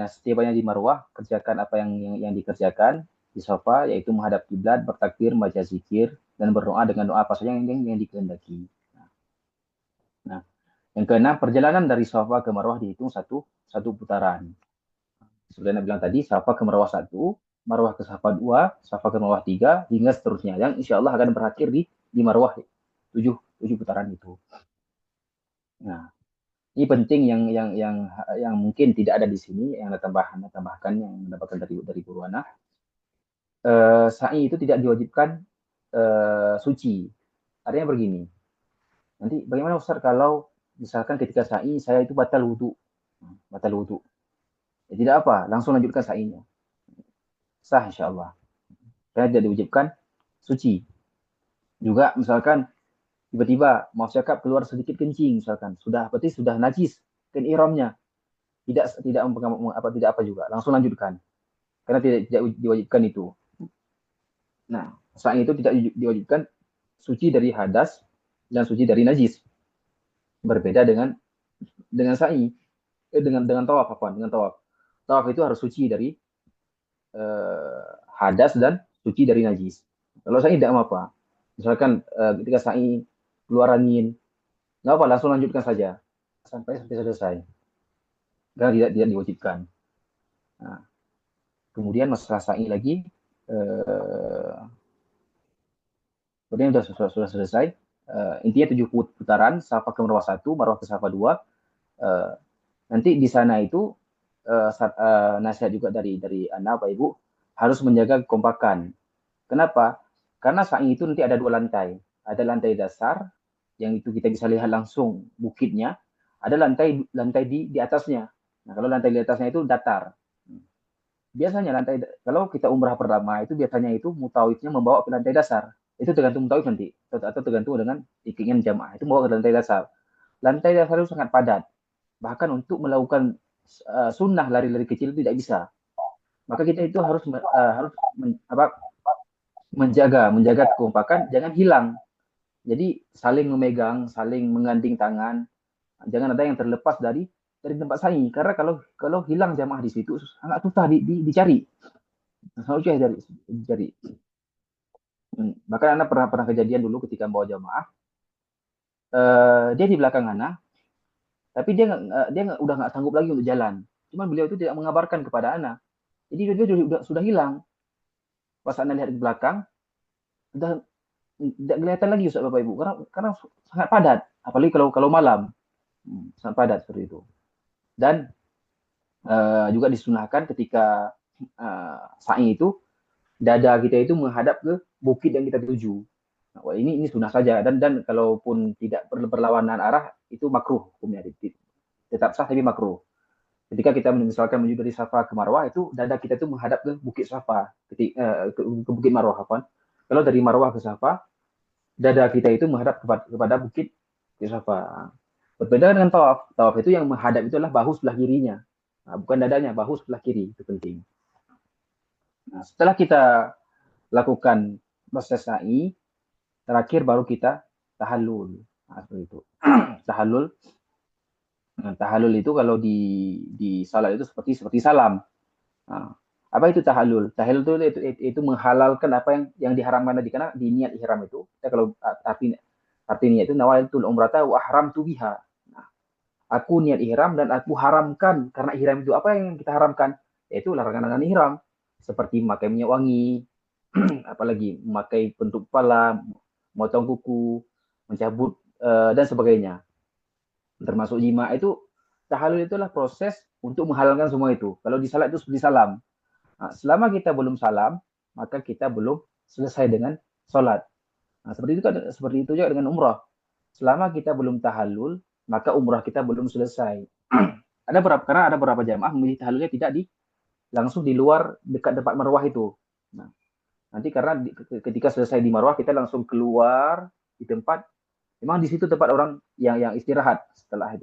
setibanya di Marwah, kerjakan apa yang dikerjakan di Safa, yaitu menghadap kiblat, bertakbir, membaca zikir, dan berdoa dengan doa apa saja yang dikehendaki. Nah, yang keenam, perjalanan dari Safa ke Marwah dihitung satu putaran. Seperti yang bilang tadi, Safa ke Marwah 1, Marwah ke Safa 2, Safa ke Marwah 3, hingga seterusnya. Yang insya Allah akan berakhir di Marwah 7 putaran itu. Nah, ini penting yang mungkin tidak ada di sini, yang tambahkan yang mendapatkan dari Guru Ana. Sa'i itu tidak diwajibkan suci. Artinya begini. Nanti bagaimana Ustaz kalau misalkan ketika sa'i saya itu batal wudu. Ya, tidak apa, langsung lanjutkan sa'inya. Sah insya Allah. Karena tidak diwajibkan suci. Juga misalkan tiba-tiba mau cakap keluar sedikit kencing misalkan, berarti sudah najis kan ihramnya. Tidak apa juga, langsung lanjutkan. Karena tidak diwajibkan itu. Nah, sa'i itu tidak diwajibkan suci dari hadas dan suci dari najis. Berbeda dengan sa'i, dengan tawaf apa? Dengan tawaf. Tawaf itu harus suci dari hadas dan suci dari najis. Kalau sa'i tidak apa-apa. Misalkan ketika sa'i keluar angin, nggak apa, langsung lanjutkan saja sampai selesai. Karena tidak diwajibkan. Nah, kemudian masalah sa'i lagi, kemudian sudah selesai. Intinya 7 putaran, Safa ke Marwah 1, Marwah ke Safa 2. Nanti di sana itu nasihat juga dari Anda, Pak Ibu, harus menjaga kekompakan. Kenapa? Karena sa'i itu nanti ada 2 lantai. Ada lantai dasar, yang itu kita bisa lihat langsung bukitnya. Ada lantai di atasnya. Nah, kalau lantai di atasnya itu datar. Biasanya kalau kita umrah pertama itu biasanya itu mutawifnya membawa ke lantai dasar. Itu tergantung mutawif nanti, atau tergantung dengan keinginan jamaah. Itu membawa ke lantai dasar. Lantai dasar itu sangat padat. Bahkan untuk melakukan sunnah lari-lari kecil itu tidak bisa. Maka kita itu harus menjaga kekompakan, jangan hilang. Jadi saling memegang, saling mengganding tangan, jangan ada yang terlepas dari tempat sa'i. Karena kalau hilang jamaah di situ sangat susah dicari. Sangat susah dicari. Bahkan Anda pernah kejadian dulu ketika bawa jamaah, dia di belakang Anda, tapi dia udah nggak sanggup lagi untuk jalan. Cuman beliau itu tidak mengabarkan kepada Anda. Jadi dia sudah hilang. Pas Anda lihat di belakang, sudah tidak kelihatan lagi Ustaz Bapak Ibu, karena sangat padat, apalagi kalau malam. Sangat padat seperti itu. Dan juga disunahkan ketika sa'i itu, dada kita itu menghadap ke bukit yang kita tuju. Nah, ini sunah saja, dan kalaupun tidak berlawanan arah itu makruh hukumnya, tetap sah tapi makruh. Ketika kita misalkan menuju dari Safa ke Marwah, itu dada kita itu menghadap ke bukit Safa, ke bukit Marwah. Kalau dari Marwah ke Safa, dada kita itu menghadap kepada bukit Safa. Berbeda dengan tawaf. Tawaf itu yang menghadap itu adalah bahu sebelah kirinya. Nah, bukan dadanya, bahu sebelah kiri. Itu penting. Nah, setelah kita lakukan proses sa'i, terakhir baru kita tahallul. Nah, seperti itu. Tahallul. Nah, tahallul itu kalau di salat itu seperti salam. Nah, apa itu tahallul? Tahallul itu menghalalkan apa yang diharamkan tadi, karena di niat ihram itu, kalau arti niat itu nawaitul umrata wa ahramtu biha. Nah, aku niat ihram dan aku haramkan, karena ihram itu apa yang kita haramkan? Yaitu larangan-larangan ihram, seperti memakai minyak wangi, apalagi memakai pentuk kepala, motong kuku, mencabut dan sebagainya. Termasuk jima. Itu tahallul itulah proses untuk menghalalkan semua itu. Kalau di salat itu seperti salam. Nah, selama kita belum salam, maka kita belum selesai dengan sholat. Nah, seperti itu juga dengan umrah. Selama kita belum tahallul, maka umrah kita belum selesai. Karena ada beberapa jamaah memilih tahallulnya tidak langsung di luar dekat tempat marwah itu. Nah, nanti karena ketika selesai di marwah kita langsung keluar di tempat, memang di situ tempat orang yang istirahat setelah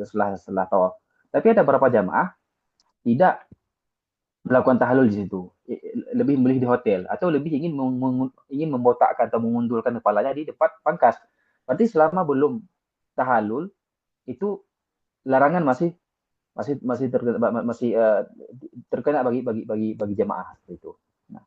tawaf. Tapi ada beberapa jamaah tidak melakukan tahallul di situ, lebih memilih di hotel, atau lebih ingin membotakkan atau mengundulkan kepalanya di tempat pangkas. Berarti selama belum tahallul itu larangan masih terkena bagi jamaah itu. Nah,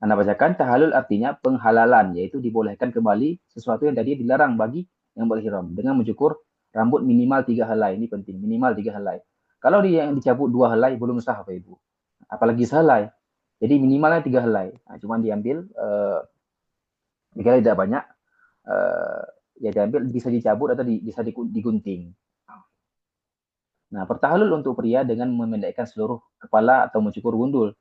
Anda bacakan tahallul artinya penghalalan, yaitu dibolehkan kembali sesuatu yang tadi dilarang bagi yang berihram dengan mencukur rambut minimal 3 helai. Ini penting, minimal 3 helai. Kalau dia yang dicabut 2 helai belum sah Bapak Ibu. Apalagi sehelai. Jadi minimalnya 3 helai. Nah, cuman diambil jika tidak banyak ya diambil, bisa dicabut atau bisa digunting. Nah, bertahallul untuk pria dengan memendekkan seluruh kepala atau mencukur gundul.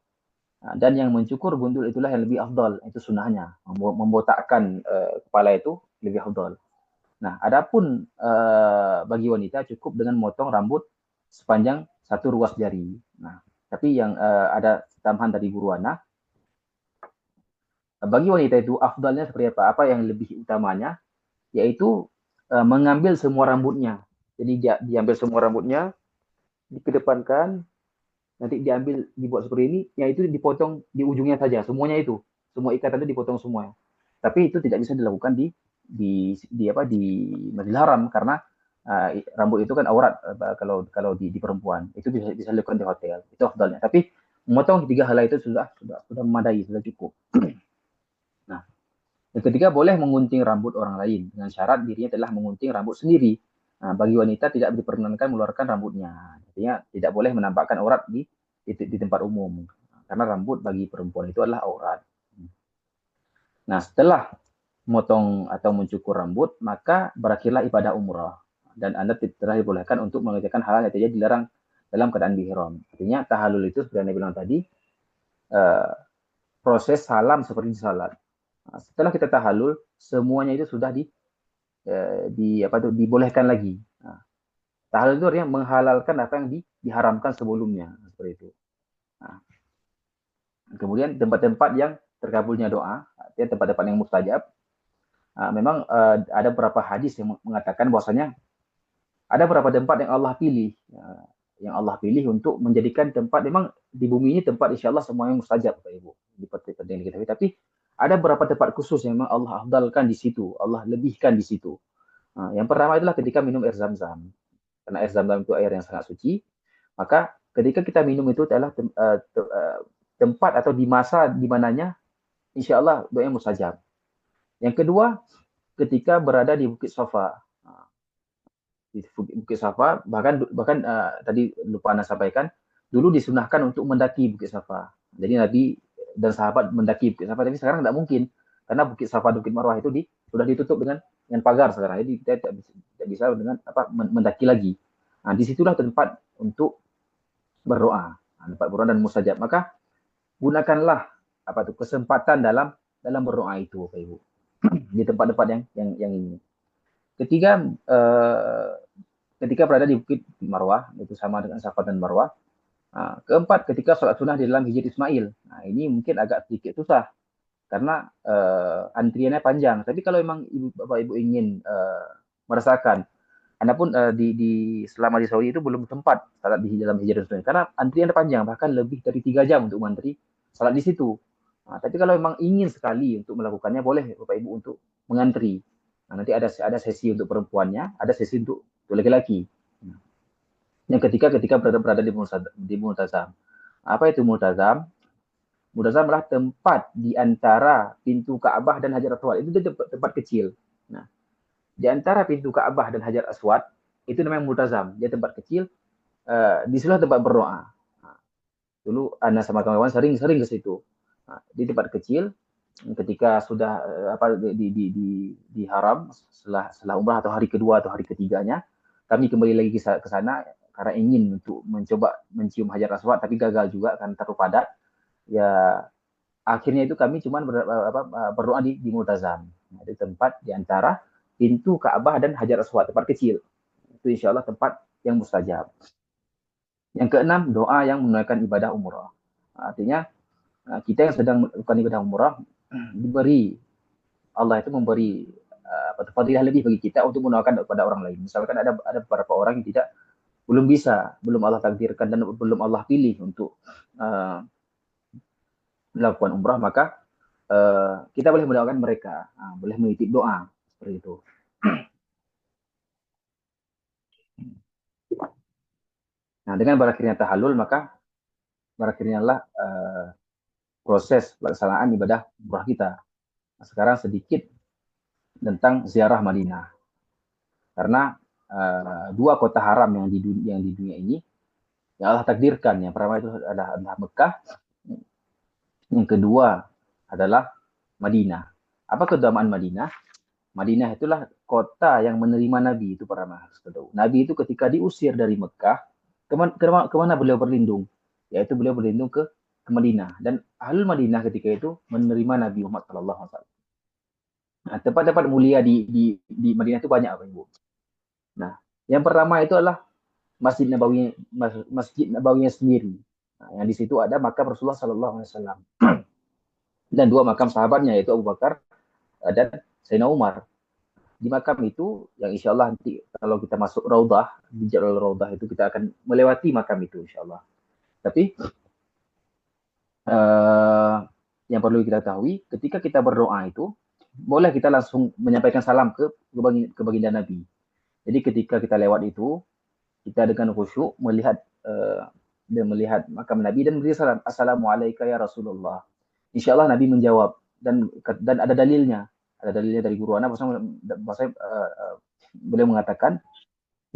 Nah, dan yang mencukur gundul itulah yang lebih afdal, itu sunnahnya. Membotakkan kepala itu lebih afdal. Nah, adapun bagi wanita cukup dengan memotong rambut sepanjang 1 ruas jari. Nah, tapi yang ada tambahan dari guru Ana, Bagi wanita itu afdalnya seperti apa? Apa yang lebih utamanya? Yaitu mengambil semua rambutnya. Jadi diambil semua rambutnya, dikedepankan, nanti dibuat seperti ini, yang itu dipotong di ujungnya saja, semuanya itu, semua ikatan itu dipotong semua. Tapi itu tidak bisa dilakukan di Masjidil Haram karena rambut itu kan aurat kalau di perempuan. Itu bisa dilakukan di hotel. Itu afdalnya. Tapi memotong tiga helai itu sudah memadai, sudah cukup. Nah, yang ketiga boleh mengunting rambut orang lain dengan syarat dirinya telah mengunting rambut sendiri. Nah, bagi wanita tidak diperkenankan mengeluarkan rambutnya. Artinya tidak boleh menampakkan aurat di tempat umum. Karena rambut bagi perempuan itu adalah aurat. Nah, setelah memotong atau mencukur rambut, maka berakhirlah ibadah umrah. Dan Anda telah dibolehkan untuk mengerjakan hal yang tidak dilarang dalam keadaan ihram. Artinya tahallul itu seperti yang bilang tadi, proses salam seperti salat. Nah, setelah kita tahallul, semuanya itu sudah dibolehkan lagi. Nah, tahallul itu artinya menghalalkan apa yang diharamkan sebelumnya, seperti itu. Nah, kemudian tempat-tempat yang terkabulnya doa, artinya tempat-tempat yang mustajab, memang ada beberapa hadis yang mengatakan bahwasanya ada beberapa tempat yang Allah pilih, yang Allah pilih untuk menjadikan tempat, memang di bumi ini tempat insya Allah semuanya mustajab, Bapak Ibu, di kita. Tapi ada beberapa tempat khusus yang memang Allah afdalkan di situ, Allah lebihkan di situ. Nah, yang pertama itulah ketika minum air zam-zam. Karena air zam-zam itu air yang sangat suci, maka ketika kita minum itu adalah tempat atau di masa di mananya insya Allah doanya mustajab. Yang kedua, ketika berada di Bukit Safa. Di Bukit Safa, bahkan tadi lupa Anda sampaikan, dulu disunahkan untuk mendaki Bukit Safa. Jadi Nabi dan sahabat mendaki Bukit Safa, tapi sekarang tidak mungkin karena Bukit Safa, Bukit Marwah itu sudah ditutup dengan pagar sekarang. Jadi kita tidak bisa dengan mendaki lagi. Nah, disitulah tempat untuk berdoa, tempat berdoa dan mustajab. Maka gunakanlah kesempatan dalam berdoa itu, Bapak Ibu, di tempat-tempat yang ini. Ketiga, ketika berada di Bukit Marwah, itu sama dengan Safa dan Marwah. Nah, keempat, ketika sholat sunnah di dalam Hijr Ismail. Nah, ini mungkin agak sedikit susah karena antriannya panjang. Tapi kalau memang Bapak Ibu ingin merasakan, Anda pun selama di Saudi itu belum sempat salat di dalam Hijr Ismail karena antriannya panjang, bahkan lebih dari 3 jam untuk mengantri salat di situ. Nah, tapi kalau memang ingin sekali untuk melakukannya, boleh Bapak Ibu untuk mengantri. Nah, nanti ada sesi untuk perempuannya, ada sesi untuk laki-laki. Yang ketika berada di multazam. Apa itu multazam? Multazam adalah tempat di antara pintu Ka'bah dan Hajar Aswad. Itu tempat kecil. Nah, di antara pintu Ka'bah dan Hajar Aswad itu namanya multazam. Dia tempat kecil. Di sana tempat berdoa. Nah, dulu Ana sama kawan-kawan sering ke situ. Nah, di tempat kecil, ketika sudah di haram setelah umrah atau hari kedua atau hari ketiganya, kami kembali lagi ke sana karena ingin untuk mencoba mencium Hajar Aswad, tapi gagal juga karena terlalu padat. Ya akhirnya itu kami cuma berdoa di Multazam. Nah, di tempat di antara pintu Ka'bah dan Hajar Aswad, tempat kecil. Itu insya Allah tempat yang mustajab. Yang keenam, doa yang menunaikan ibadah umrah. Artinya kita yang sedang melakukan ibadah umrah Allah itu memberi fadilah lebih bagi kita untuk mendoakan kepada orang lain. Misalkan ada beberapa orang yang belum Allah takdirkan dan belum Allah pilih untuk melakukan umrah, maka kita boleh mendoakan mereka, boleh menitip doa seperti itu. Nah, dengan berakhirnya tahallul, maka berakhirnya lah proses pelaksanaan ibadah umrah kita. Nah, sekarang sedikit tentang ziarah Madinah. Karena dua kota haram yang di dunia ini yang Allah takdirkan. Yang pertama itu adalah Mekah, yang kedua adalah Madinah. Apa keutamaan Madinah? Madinah itulah kota yang menerima Nabi, itu pertama. Nabi itu ketika diusir dari Mekah, kemana beliau berlindung? Yaitu beliau berlindung ke Madinah. Dan Ahlul Madinah ketika itu menerima Nabi Muhammad SAW. Nah, tempat-tempat mulia di Madinah itu banyak, Bapak Ibu. Nah, yang pertama itu adalah Masjid Nabawinya sendiri. Nah, yang di situ ada makam Rasulullah SAW. dan 2 makam sahabatnya yaitu Abu Bakar dan Sayyidina Umar. Di makam itu yang insya Allah nanti kalau kita masuk Raudah, di Jalur Raudah itu kita akan melewati makam itu insya Allah. Tapi yang perlu kita ketahui, ketika kita berdoa itu, boleh kita langsung menyampaikan salam ke baginda Nabi. Jadi ketika kita lewat itu, kita dengan khusyuk melihat dan melihat makam Nabi dan beri salam, Assalamualaikum ya Rasulullah. Insya Allah Nabi menjawab dan ada dalilnya dari guru anak, bahasa beliau mengatakan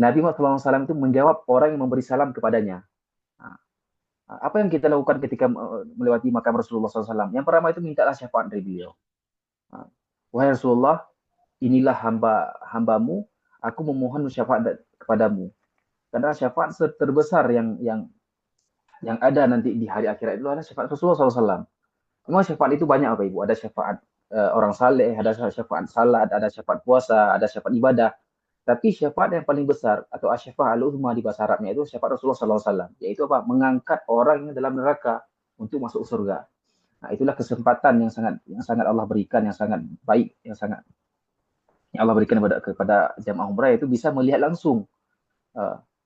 Nabi Muhammad SAW itu menjawab orang yang memberi salam kepadanya. Nah, apa yang kita lakukan ketika melewati makam Rasulullah SAW? Yang pertama itu mintalah syafaat dari beliau. Nah, wahai Rasulullah, inilah hambamu, aku memohon syafaat kepadamu. Karena syafaat terbesar yang ada nanti di hari akhirat itu adalah syafaat Rasulullah SAW. Memang syafaat itu banyak apa Ibu? Ada syafaat orang saleh, ada syafaat salat, ada syafaat puasa, ada syafaat ibadah. Tapi syafaat yang paling besar atau asy-syafa'ah al-uzma di bahasa Arabnya itu syafaat Rasulullah SAW. Yaitu apa? Mengangkat orang yang dalam neraka untuk masuk surga. Nah, itulah kesempatan yang sangat Allah berikan, yang sangat baik, yang Allah berikan kepada jamaah umrah itu bisa melihat langsung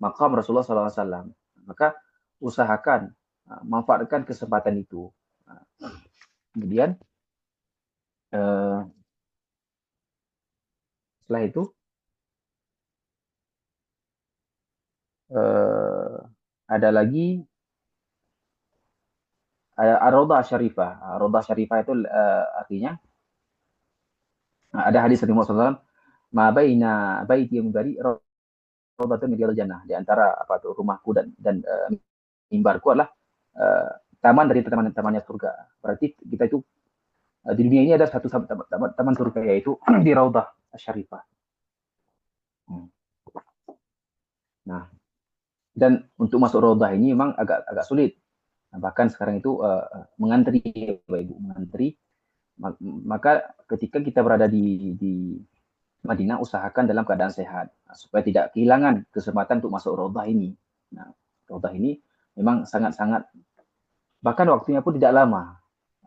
makam Rasulullah SAW. Maka usahakan manfaatkan kesempatan itu. Kemudian setelah itu ada lagi Ar-Raudhah Syarifah. Ar-Raudhah Syarifah itu artinya ada hadis dari Muhammad SAW, ma baina baiti wa minbari raudhatun min riyadil jannah. Di antara apa tuh rumahku dan mimbarku adalah taman dari taman-tamannya surga. Berarti kita itu di dunia ini ada satu taman surga yaitu di Raudhah Syarifah. Nah, dan untuk masuk Raudhah ini memang agak sulit. Nah, bahkan sekarang itu mengantri, Bapak Ibu, mengantri. Maka ketika kita berada di Madinah, usahakan dalam keadaan sehat supaya tidak kehilangan kesempatan untuk masuk Raudhah ini. Nah, Raudhah ini memang sangat-sangat, bahkan waktunya pun tidak lama.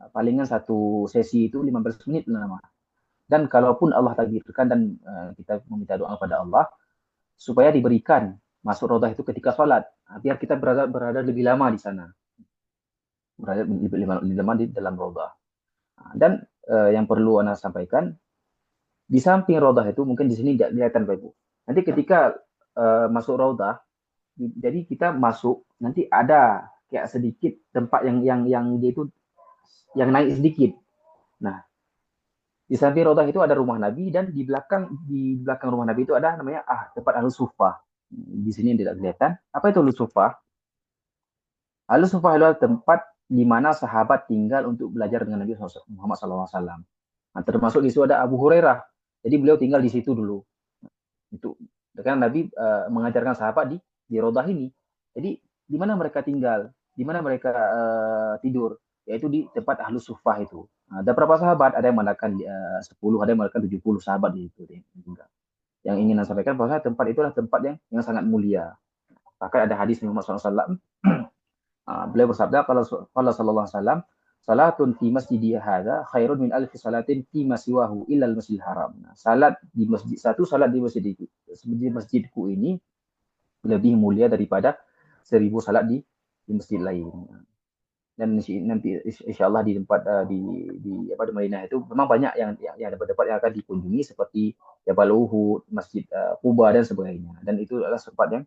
Palingan satu sesi itu 15 menit lama. Dan kalaupun Allah takdirkan dan kita meminta doa kepada Allah supaya diberikan masuk Raudhah itu ketika sholat, biar kita berada lebih lama di sana, berada lebih lama di dalam Raudhah. Dan yang perlu Anda sampaikan, di samping Raudhah itu mungkin di sini tidak kelihatan Pak Ibu. Nanti ketika masuk Raudhah, jadi kita masuk nanti ada kayak sedikit tempat yang dia itu yang naik sedikit. Nah, di samping Raudhah itu ada rumah Nabi dan di belakang rumah Nabi itu ada namanya tempat Ahlus Suffah. Di sini tidak kelihatan. Apa itu Ahlus Suffah? Ahlus Suffah adalah tempat di mana sahabat tinggal untuk belajar dengan Nabi Muhammad SAW. Nah, termasuk di situ ada Abu Hurairah. Jadi beliau tinggal di situ dulu. Itu karena Nabi mengajarkan sahabat di Raudhah ini. Jadi di mana mereka tinggal, di mana mereka tidur, yaitu di tempat Ahlus Suffah itu. Nah, ada berapa sahabat? Ada yang mengatakan 10, ada yang mengatakan 70 sahabat di situ. Yang ingin saya sampaikan bahwa tempat itu adalah tempat yang sangat mulia. Bahkan ada hadis Muhammad SAW, beliau bersabda, kalau sallallahu alaihi wasallam, salatun fi masjidi hadza khairun min alfi salatin fi masiwahu illa al-masjidil haram. Nah, salat di salat di masjidku ini lebih mulia daripada 1000 salat di masjid lain. Dan nanti insya Allah di tempat di Madinah itu memang banyak yang ada tempat yang akan dikunjungi seperti Jabal Uhud, Masjid Quba dan sebagainya. Dan itu adalah tempat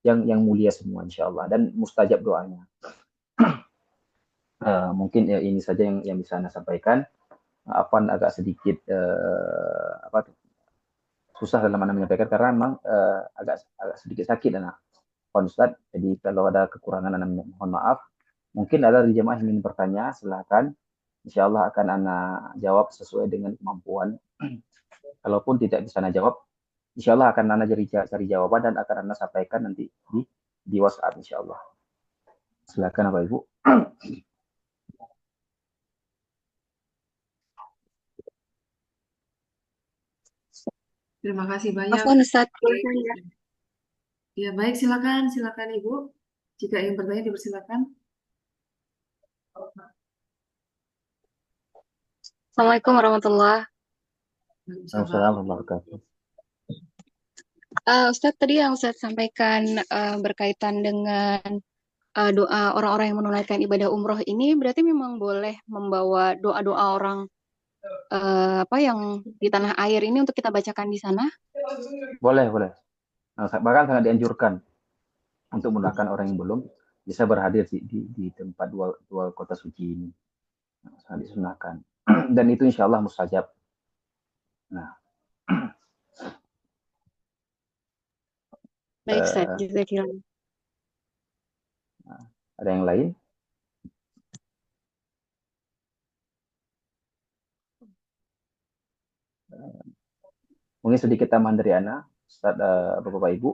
yang mulia semua insya Allah dan mustajab doanya. Mungkin ini saja yang bisa Anda sampaikan. Afwan agak sedikit susah dalam Anda menyampaikan karena memang agak sedikit sakit anak Ustaz. Jadi kalau ada kekurangan Anda mohon maaf. Mungkin ada di jemaah yang ingin bertanya, silakan. Insya Allah akan Anda jawab sesuai dengan kemampuan. Kalaupun tidak bisa Anda jawab, insya Allah akan Anda cari jawaban dan akan Anda sampaikan nanti di WhatsApp insya Allah. Silakan Bapak Ibu. Terima kasih banyak. Afwan Ustaz. Ya, baik, silakan Ibu. Jika ingin bertanya dipersilakan. Assalamualaikum warahmatullahi. Waalaikumsalam warahmatullahi wabarakatuh. Ustadz, tadi yang Ustadz sampaikan berkaitan dengan doa orang-orang yang menunaikan ibadah umroh ini berarti memang boleh membawa doa-doa orang apa yang di tanah air ini untuk kita bacakan di sana? Boleh, boleh. Nah, bahkan sangat dianjurkan untuk mendoakan orang yang belum bisa berhadir di tempat dua kota suci ini. Nah, sangat disunahkan. Dan itu insya Allah mustajab. Nah, Baik, Ustadz. Jazakallah. ada yang lain? Mungkin sedikit tambahan dari Ana, Ustaz, Bapak Ibu,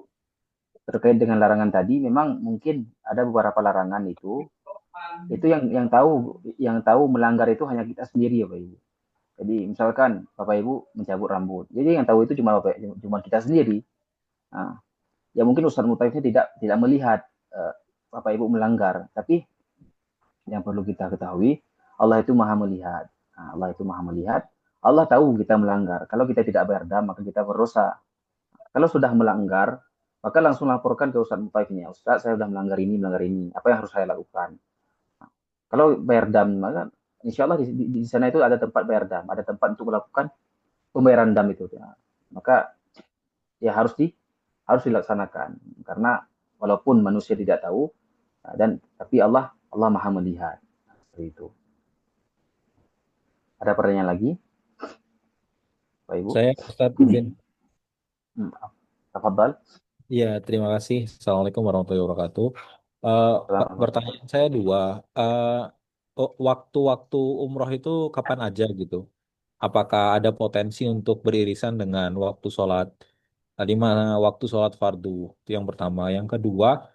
terkait dengan larangan tadi. Memang mungkin ada beberapa larangan itu yang tahu melanggar itu hanya kita sendiri ya Bapak Ibu. Jadi misalkan Bapak Ibu mencabut rambut, jadi yang tahu itu cuma kita sendiri. Nah, ya mungkin Ustaz Mutaifnya tidak melihat Bapak Ibu melanggar, tapi yang perlu kita ketahui, Allah itu maha melihat. Nah, Allah itu maha melihat. Allah tahu kita melanggar. Kalau kita tidak berdam, maka kita berdosa. Kalau sudah melanggar, maka langsung laporkan ke Ustaz Mutaifnya. Ustaz, saya sudah melanggar ini. Apa yang harus saya lakukan? Nah, kalau berdam, maka insya Allah di sana itu ada tempat berdam. Ada tempat untuk melakukan pembayaran dam itu. Ya. Maka ya harus dilaksanakan. Karena walaupun manusia tidak tahu, tapi Allah maha melihat. Seperti itu. Ada pertanyaan lagi, Pak Ibu? Saya Ustadz izin. Tafadhal. Iya, terima kasih. Assalamualaikum warahmatullahi wabarakatuh. Pertanyaan saya dua. Waktu-waktu umroh itu kapan aja gitu? Apakah ada potensi untuk beririsan dengan waktu sholat? Di mana waktu sholat fardu? Itu yang pertama. Yang kedua,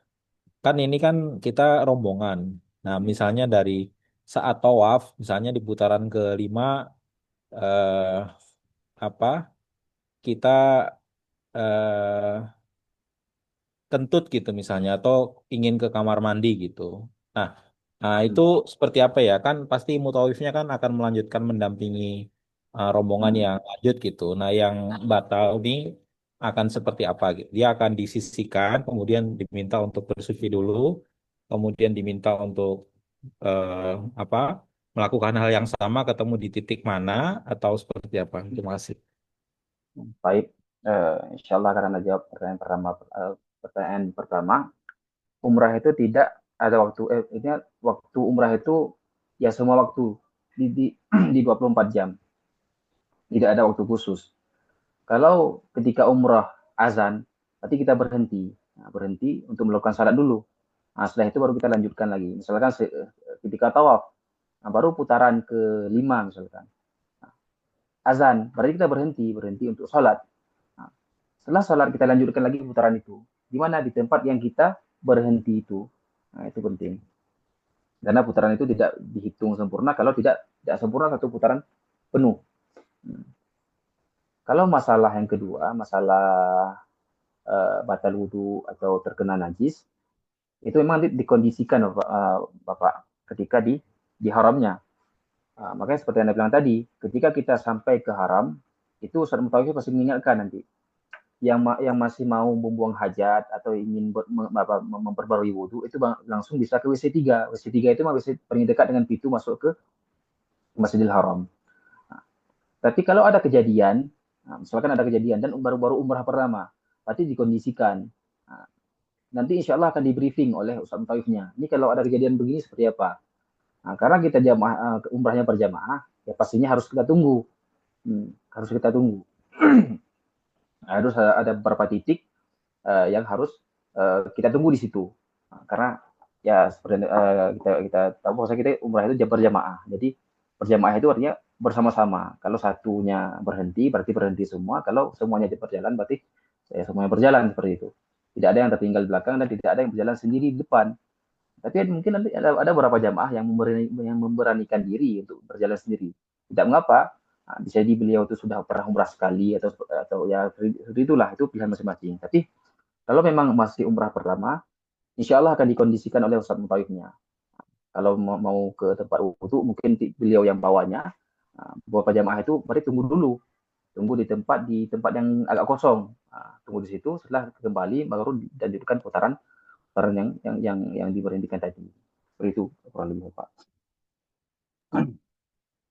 kan ini kan kita rombongan. Nah, misalnya dari saat tawaf, misalnya di putaran kelima, eh, apa kita eh, kentut gitu misalnya atau ingin ke kamar mandi gitu. Nah, itu seperti apa ya? Kan pasti mutawifnya kan akan melanjutkan mendampingi rombongan yang lanjut gitu. Nah, yang batal ini akan seperti apa gitu? Dia akan disisihkan, kemudian diminta untuk bersuci dulu, kemudian diminta untuk eh, apa? Melakukan hal yang sama ketemu di titik mana atau seperti apa? Terima kasih. Baik, insya Allah karena jawab pertanyaan pertama, umrah itu tidak ada waktu, ini waktu umrah itu ya semua waktu di di 24 jam, tidak ada waktu khusus. Kalau ketika umrah azan, berarti kita berhenti untuk melakukan salat dulu. Nah, setelah itu baru kita lanjutkan lagi. Misalkan ketika tawaf, nah, baru putaran kelima misalkan. Nah, azan, berarti kita berhenti untuk salat. Nah, setelah salat kita lanjutkan lagi putaran itu. Di mana di tempat yang kita berhenti itu. Nah, itu penting. Karena putaran itu tidak dihitung sempurna kalau tidak sempurna satu putaran penuh. Kalau masalah yang kedua, masalah batal wudhu atau terkena najis, itu memang dikondisikan Bapak ketika di haramnya. Makanya seperti yang Anda bilang tadi, ketika kita sampai ke haram, itu Ustaz Mutawif pasti mengingatkan nanti. Yang masih mau membuang hajat atau ingin memperbarui wudhu, itu langsung bisa ke WC3. WC3 itu WC paling dekat dengan pintu masuk ke Masjidil Haram. Tapi kalau ada kejadian, misalkan ada kejadian dan baru-baru umrah pertama, berarti dikondisikan. Nanti insya Allah akan di briefing oleh Ustaz Mutawifnya. Ini kalau ada kejadian begini seperti apa? Karena kita umrahnya berjamaah, ya pastinya harus kita tunggu. Harus kita tunggu. Harus ada beberapa titik yang harus kita tunggu di situ. Karena ya seperti kita tahu bahwa kita umrah itu berjamaah. Jadi berjamaah itu artinya bersama-sama. Kalau satunya berhenti, berarti berhenti semua. Kalau semuanya berjalan, berarti semuanya berjalan seperti itu. Tidak ada yang tertinggal di belakang dan tidak ada yang berjalan sendiri di depan. Tapi mungkin nanti ada beberapa jamaah yang memberanikan diri untuk berjalan sendiri. Tidak mengapa. Bisa di beliau itu sudah pernah umrah sekali atau ya itulah itu pilihan masing-masing. Tapi kalau memang masih umrah pertama, insya Allah akan dikondisikan oleh Ustaz Mutawifnya. Kalau mau ke tempat wudhu, mungkin beliau yang bawanya, Beberapa jamaah itu mari tunggu dulu, tunggu di tempat yang agak kosong. Tunggu di situ, setelah kembali baru dilanjutkan putaran yang diberhentikan tadi. Seperti itu kurang lebih Pak.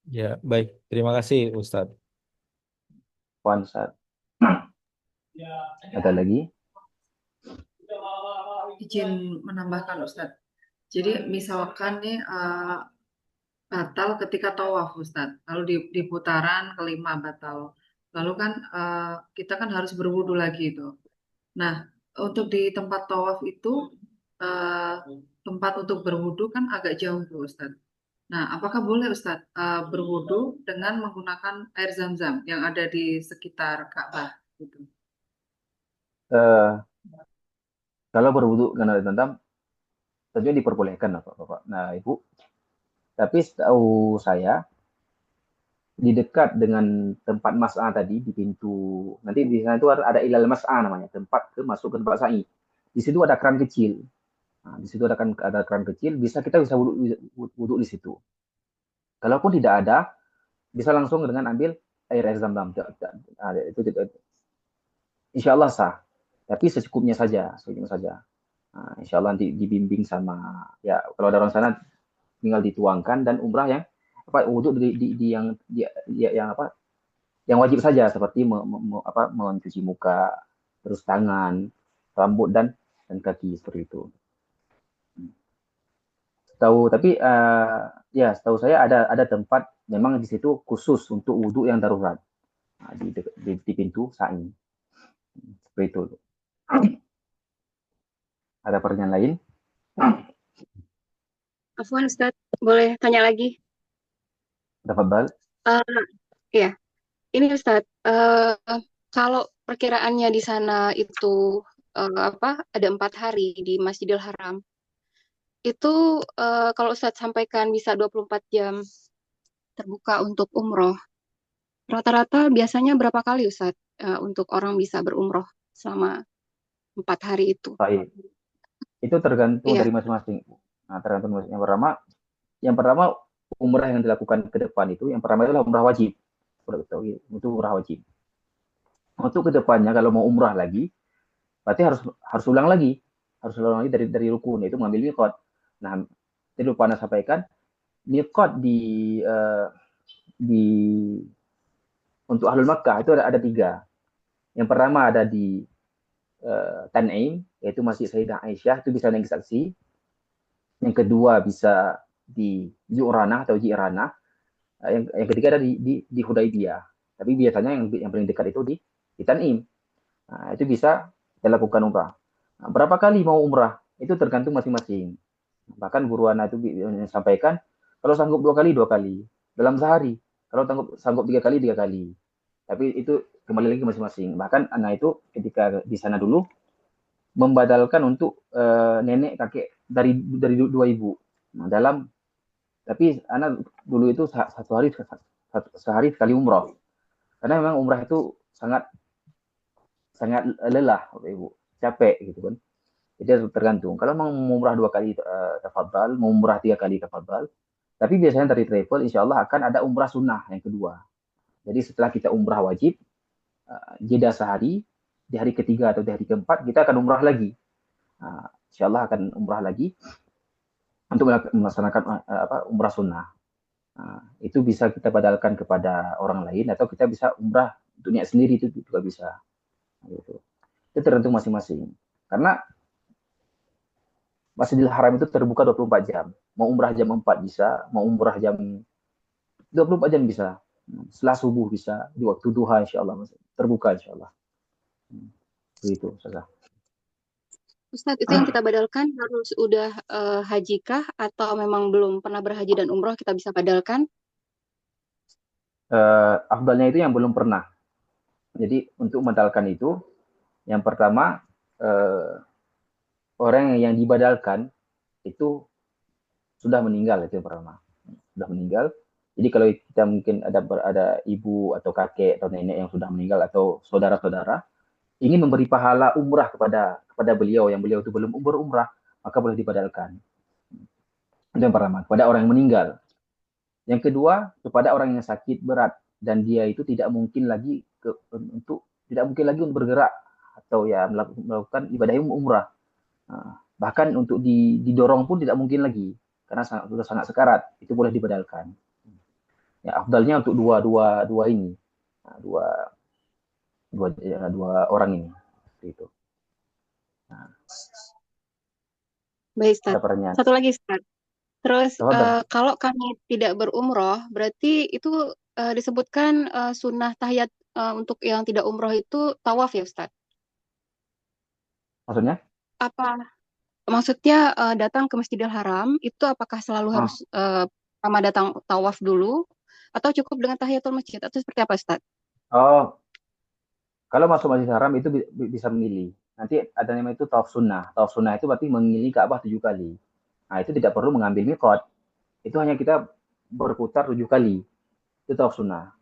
Ya, baik. Terima kasih Ustadz. Puan Ustaz. Ada lagi? Izin menambahkan Ustadz. Jadi misalkan nih batal ketika tawaf Ustadz, lalu di putaran kelima batal. Lalu kan kita kan harus berwudu lagi itu. Nah, untuk di tempat tawaf itu eh, tempat untuk berwudu kan agak jauh tuh Ustadz. Nah, apakah boleh Ustadz berwudu dengan menggunakan air zam-zam yang ada di sekitar Ka'bah gitu? Eh, Kalau berwudu dengan air zam-zam, tentunya diperbolehkan Bapak. Nah, Ibu. Tapi setahu saya, di dekat dengan tempat mas'ah tadi, di pintu, nanti di sana itu ada ilal mas'ah namanya, tempat masuk ke tempat sa'i. Di situ ada keran kecil. Nah, di situ ada keran kecil, kita bisa wudu di situ. Kalaupun tidak ada, bisa langsung dengan ambil air zam-zam. Itu insya Allah sah. Tapi secukupnya saja, Nah, insya Allah nanti dibimbing sama ya kalau ada orang sana tinggal dituangkan dan umrah yang wudhu di yang apa yang wajib saja seperti mencuci muka, terus tangan, rambut dan kaki seperti itu. Setahu saya ada tempat memang di situ khusus untuk wudhu yang darurat. Nah, di pintu sa'i. Seperti itu. Ada pertanyaan lain? Afwan Ustadz, boleh tanya lagi? Dapat bal? Ya, ini Ustadz, kalau perkiraannya di sana itu ada 4 hari di Masjidil Haram, itu kalau Ustadz sampaikan bisa 24 jam terbuka untuk umroh, rata-rata biasanya berapa kali Ustadz untuk orang bisa berumroh selama 4 hari itu? Baik. Itu tergantung Iya. dari masing-masing. Nah, tergantung yang pertama umrah yang dilakukan ke depan itu, yang pertama adalah umrah wajib. Itu umrah wajib. Untuk ke depannya kalau mau umrah lagi, berarti harus ulang lagi. Harus ulang lagi dari rukun, yaitu mengambil miqat. Nah, tadi lupa Anda sampaikan, miqat di untuk Ahlul Makkah itu ada 3. Yang pertama ada di Tan'im, yaitu Masjid Sayyidah Aisyah, itu bisa naik saksi. Yang kedua bisa di Ju'ranah atau Ji'ranah. Yang ketiga ada di Hudaybiyah. Tapi biasanya yang paling dekat itu di Tan'im. Nah, itu bisa dilakukan umrah. Nah, berapa kali mau umrah? Itu tergantung masing-masing. Bahkan guru anak itu sampaikan, kalau sanggup 2 kali, 2 kali. Dalam sehari. Kalau sanggup 3 kali, 3 kali. Tapi itu kembali lagi masing-masing. Bahkan anak itu ketika di sana dulu membadalkan untuk nenek kakek dari 2 ibu. Nah, tapi anak dulu itu sehari sekali umroh. Karena memang umrah itu sangat lelah, Bapak Ibu. Capek gitu kan. Jadi tergantung. Kalau mau umrah 2 kali tafadhal, mau umrah 3 kali tafadhal. Tapi biasanya dari travel insya Allah akan ada umrah sunnah yang kedua. Jadi setelah kita umrah wajib, jeda sehari, di hari ketiga atau di hari keempat kita akan umrah lagi. Insya Allah akan umrah lagi untuk melaksanakan umrah sunnah. Itu bisa kita badalkan kepada orang lain atau kita bisa umrah untuk niat sendiri, itu juga bisa. Gitu. Itu tergantung masing-masing. Karena Masjidil Haram itu terbuka 24 jam. Mau umrah jam 4 bisa, mau umrah jam 24 jam bisa. Setelah subuh bisa, di waktu duha insya Allah terbuka insya Allah. Begitu, Ustadz, itu yang kita badalkan harus udah haji kah atau memang belum pernah berhaji dan umroh kita bisa badalkan? Afdalnya itu yang belum pernah. Jadi untuk membadalkan itu, yang pertama orang yang dibadalkan itu sudah meninggal, itu yang pertama. Sudah meninggal. Jadi kalau kita mungkin ada ibu atau kakek atau nenek yang sudah meninggal atau saudara-saudara ingin memberi pahala umrah kepada beliau yang beliau itu belum berumrah, maka boleh dibadalkan. Itu yang pertama, kepada orang yang meninggal. Yang kedua, kepada orang yang sakit berat dan dia itu tidak mungkin lagi untuk bergerak atau ya melakukan ibadah umrah. Bahkan untuk didorong pun tidak mungkin lagi karena sudah sangat sekarat, itu boleh dibadalkan. Ya, afdalnya untuk dua ini, dua orang ini, seperti itu. Baik, Ada Ustaz. pertanyaan? Satu lagi, Ustaz. Terus Tafadhal. kalau kami tidak berumroh, berarti itu disebutkan sunnah tahiyat untuk yang tidak umroh itu tawaf ya, Ustaz? Maksudnya? Apa maksudnya datang ke Masjidil Haram itu apakah selalu harus pertama datang tawaf dulu atau cukup dengan tahiyatul masjid atau seperti apa, Ustaz? Oh, kalau masuk Masjidil Haram itu bisa memilih. Nanti ada nama itu tawaf sunnah. Tawaf sunnah itu berarti mengelilingi Ka'bah 7 kali. Nah, itu tidak perlu mengambil miqat. Itu hanya kita berputar 7 kali. Itu tawaf sunnah.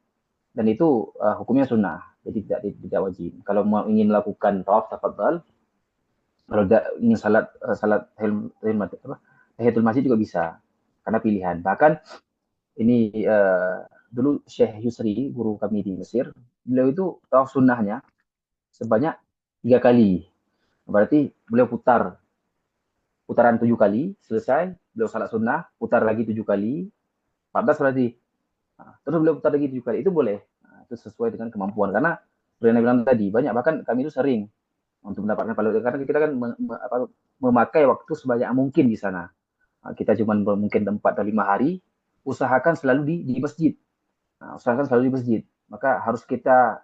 Dan itu hukumnya sunnah. Jadi tidak wajib. Kalau mau ingin melakukan tawaf tafadhal, kalau ingin salat tahiyatul masjid juga bisa. Karena pilihan. Bahkan ini dulu Syekh Yusri, guru kami di Mesir, beliau itu tawaf sunnahnya sebanyak 3 kali. Berarti beliau putaran 7 kali, selesai, beliau salat sunnah, putar lagi 7 kali, 14 berarti. Terus beliau putar lagi 7 kali, itu boleh. Itu sesuai dengan kemampuan. Karena seperti yang bilang tadi, banyak bahkan kami itu sering untuk mendapatkan pahala. Karena kita kan memakai waktu sebanyak mungkin di sana. Kita cuma mungkin 4 atau 5 hari, usahakan selalu di masjid. Usahakan selalu di masjid. Maka harus kita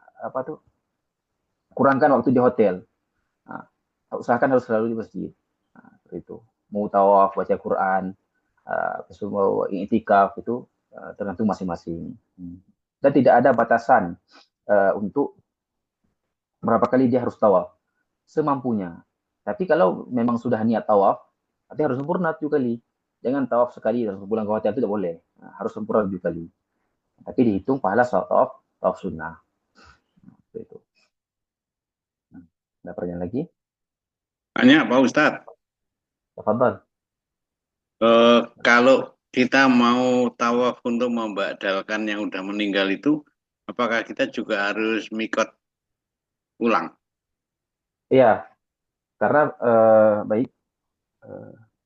kurangkan waktu di hotel. Usahakan harus selalu di masjid. Seperti itu. Mau tawaf, baca Quran, semua i'tikaf itu tergantung masing-masing. Dan tidak ada batasan untuk berapa kali dia harus tawaf. Semampunya. Tapi kalau memang sudah niat tawaf, berarti harus sempurna 7 kali. Jangan tawaf sekali dan pulang ke hotel, itu tidak boleh. Harus sempurna 7 kali. Tapi dihitung pahala tawaf sunnah. Seperti itu. Ada pertanyaan lagi? Banyak Pak Ustadz. Tafadhal. Kalau kita mau tawaf untuk membadalkan yang udah meninggal itu, apakah kita juga harus mikot ulang? Iya, karena baik,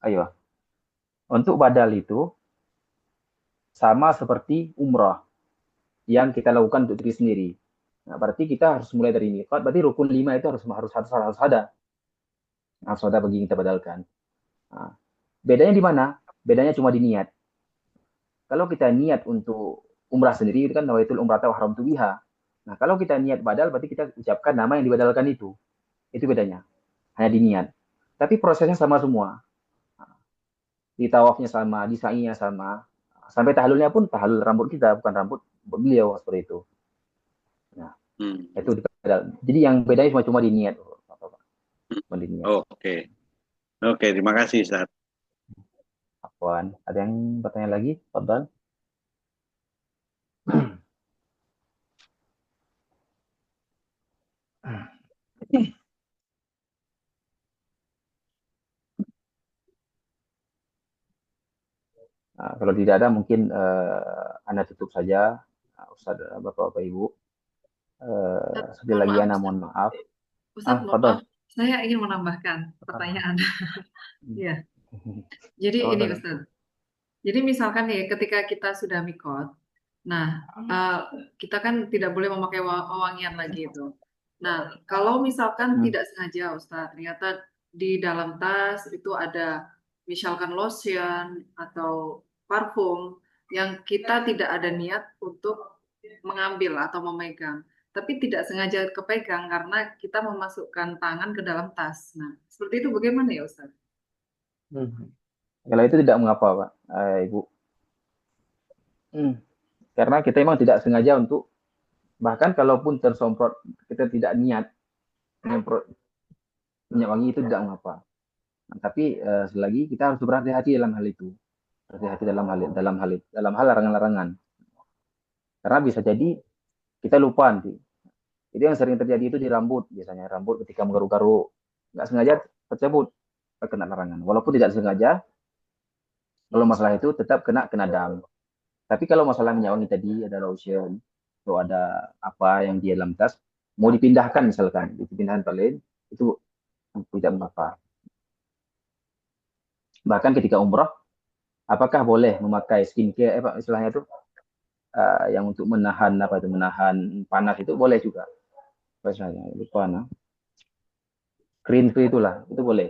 ayo. Untuk badal itu sama seperti umrah yang kita lakukan untuk diri sendiri. Nah, berarti kita harus mulai dari mikot. Berarti rukun 5 itu harus ada. Harus ada bagi kita badalkan. Nah, bedanya di mana? Bedanya cuma di niat. Kalau kita niat untuk umrah sendiri, itu kan nawaitul umrah atau haram tu biha. Nah, kalau kita niat badal, berarti kita ucapkan nama yang dibadalkan itu. Itu bedanya. Hanya di niat. Tapi prosesnya sama semua. Di tawafnya sama, di sa'inya sama. Sampai tahalulnya pun tahalul rambut kita, bukan rambut beliau, seperti itu. Nah, itu dibadal. Jadi yang bedanya cuma di niat. Cuma di niat. Oke. Oke, terima kasih Ustaz. Afwan. Ada yang bertanya lagi? Fadhal. Kalau tidak ada mungkin Anda tutup saja, Ustaz, Bapak-Bapak Ibu. Sekali lagi Anda mohon maaf. Ustaz, mohon Fadhal. maaf, saya ingin menambahkan pertanyaan. Ya. Jadi ini Ustaz. Jadi misalkan nih ketika kita sudah mikot, nah kita kan tidak boleh memakai wewangian lagi itu. Nah, kalau misalkan tidak sengaja Ustaz, ternyata di dalam tas itu ada misalkan lotion atau parfum yang kita tidak ada niat untuk mengambil atau memegang, tapi tidak sengaja kepegang karena kita memasukkan tangan ke dalam tas. Nah, seperti itu bagaimana ya Ustaz? Kalau itu tidak mengapa, Pak, Ibu. Karena kita memang tidak sengaja untuk, bahkan kalaupun tersomprot, kita tidak niat menyemprot minyak wangi, itu tidak mengapa. Nah, tapi selagi kita harus berhati-hati dalam hal itu. Berhati-hati dalam hal larangan-larangan. Karena bisa jadi kita lupa nanti. Itu yang sering terjadi itu di rambut, biasanya rambut ketika menggaruk-garuk, nggak sengaja tercabut, kena larangan. Walaupun tidak sengaja, kalau masalah itu tetap kena dam. Tapi kalau masalah minyak wangi tadi ada lotion atau ada apa yang di dalam tas mau dipindahkan misalkan, dipindahkan ke lain itu tidak mengapa. Bahkan ketika umroh, apakah boleh memakai skincare, apa istilahnya itu yang untuk menahan apa itu menahan panas itu boleh juga. Misalnya lupa nah, green free itulah itu boleh.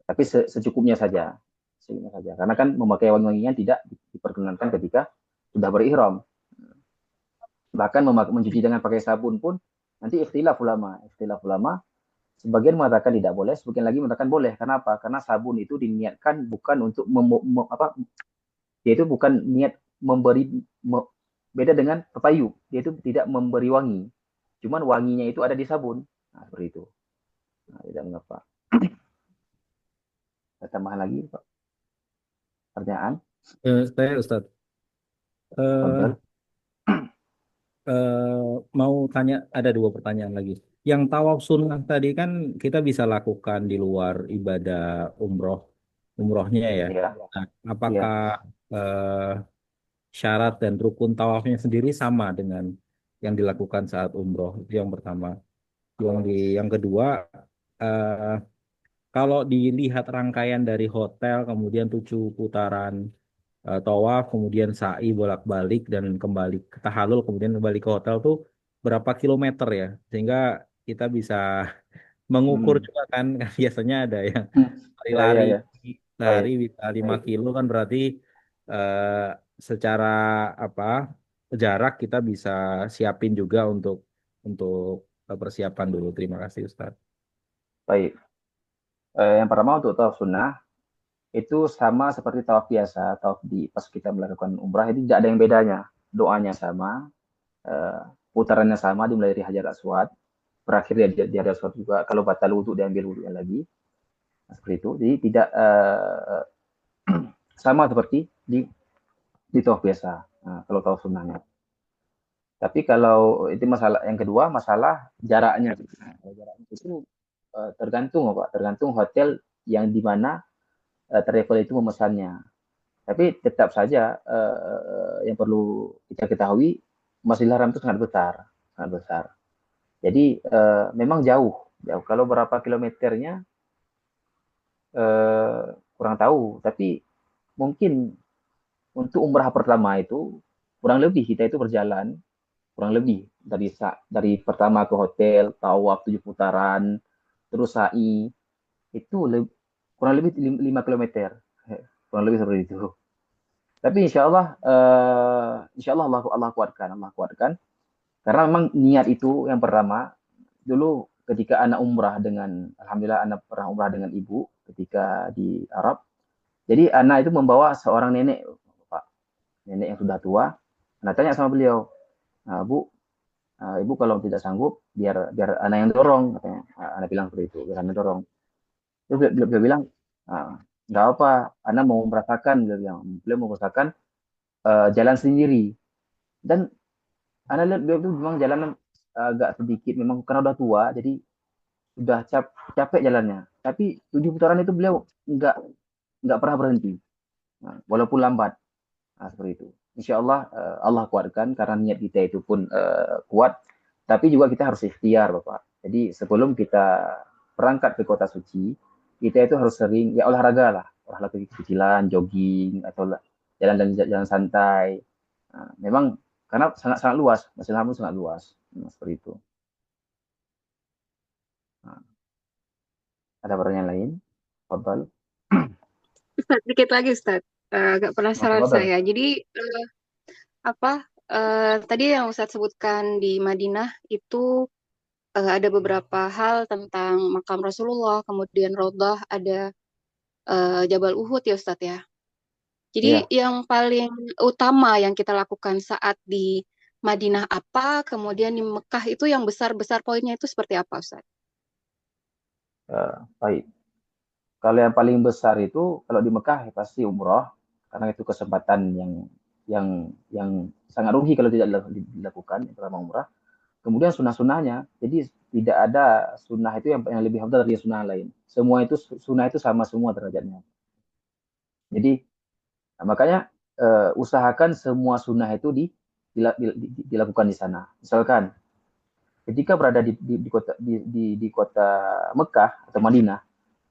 Tapi secukupnya saja, secukupnya saja. Karena kan memakai wangi-wangian tidak diperkenankan ketika sudah berihram. Bahkan mencuci dengan pakai sabun pun nanti ikhtilaf ulama. Ikhtilaf ulama, sebagian mengatakan tidak boleh, sebagian lagi mengatakan boleh. Kenapa? Karena sabun itu diniatkan bukan untuk yaitu bukan niat memberi beda dengan pepayu, yaitu tidak memberi wangi. Cuman wanginya itu ada di sabun. Nah, seperti itu. Nah, tidak mengapa. Ada tambahan lagi, Pak? Pertanyaan? Saya Ustadz, Fadal. mau tanya, ada 2 pertanyaan lagi. Yang tawaf sunnah tadi kan kita bisa lakukan di luar ibadah umrohnya ya. Ya, Nah, ya. apakah eh, syarat dan rukun tawafnya sendiri sama dengan yang dilakukan saat umroh? Itu yang pertama. Yang kedua, eh, kalau dilihat rangkaian dari hotel, kemudian 7 putaran tawaf, kemudian sa'i bolak-balik dan kembali ke tahallul, kemudian kembali ke hotel tuh berapa kilometer ya? Sehingga kita bisa mengukur Hmm. juga kan, biasanya ada yang Ya, ya, lari ya. lari Baik, bisa 5 baik. kilo kan berarti eh, secara apa jarak kita bisa siapin juga untuk persiapan dulu. Terima kasih Ustaz. Baik. Yang pertama untuk tawaf sunnah itu sama seperti tawaf biasa, tawaf di pas kita melakukan umrah itu tidak ada yang bedanya. Doanya sama, eh, putarannya sama dimulai dari Hajar Aswad, berakhir di Hajar Aswad juga. Kalau batal wudhu diambil wudhunya lagi, nah, seperti itu. Jadi tidak sama seperti di tawaf biasa. Nah, kalau tawaf sunnahnya. Tapi kalau itu masalah yang kedua, masalah jaraknya. Nah, kalau jaraknya itu tergantung, Pak. Tergantung hotel yang di mana travel itu memesannya. Tapi tetap saja yang perlu kita ketahui, Masjidil Haram itu sangat besar, sangat besar. Jadi memang jauh, jauh. Kalau berapa kilometernya kurang tahu. Tapi mungkin untuk umrah pertama itu kurang lebih kita itu berjalan kurang lebih dari pertama ke hotel, tawaf 7 putaran, terus sa'i itu kurang lebih 5 kilometer, kurang lebih seperti itu. Tapi insya Allah Allah kuatkan, Allah kuatkan. Karena memang niat itu yang pertama, dulu ketika anak umrah alhamdulillah anak pernah umrah dengan ibu ketika di Arab. Jadi anak itu membawa seorang nenek, Pak, nenek yang sudah tua. Anak tanya sama beliau, nah, Bu, ibu kalau tidak sanggup, biar biar anak yang dorong, katanya. Anak bilang seperti itu, biar anak dorong. Terus beliau bilang, nggak apa, anak mau merasakan, beliau mau merasakan jalan sendiri. Dan Anda lihat beliau itu memang jalanan agak sedikit memang karena udah tua jadi sudah capek jalannya. Tapi 7 putaran itu beliau nggak pernah berhenti. Nah, walaupun lambat. Nah, seperti itu. Insya Allah Allah kuatkan karena niat kita itu pun kuat. Tapi juga kita harus ikhtiar, Bapak. Jadi sebelum kita berangkat ke kota suci, kita itu harus sering ya olahraga lah, olahraga kecil-kecilan, jogging atau jalan santai. Nah, memang karena sangat sangat luas, Masjidil Haram sangat luas, seperti itu. Nah, ada pertanyaan lain? Fadal. Ustaz, dikit lagi Ustaz. Agak Masih penasaran Fadal. saya. Jadi apa tadi yang Ustaz sebutkan di Madinah itu ada beberapa hal tentang makam Rasulullah, kemudian Raudhah, ada Jabal Uhud ya Ustaz ya. Jadi Iya, yang paling utama yang kita lakukan saat di Madinah apa, kemudian di Mekah itu yang besar-besar poinnya itu seperti apa Ustaz? baik. Kalau yang paling besar itu kalau di Mekah ya pasti umroh karena itu kesempatan yang sangat rugi kalau tidak dilakukan yang pertama umrah. Kemudian sunnah-sunnahnya, jadi tidak ada sunnah itu yang lebih afdal dari sunnah lain. Semua itu sunnah itu sama semua derajatnya. Jadi makanya usahakan semua sunnah itu dilakukan di sana. Misalkan ketika berada di kota Mekah atau Madinah,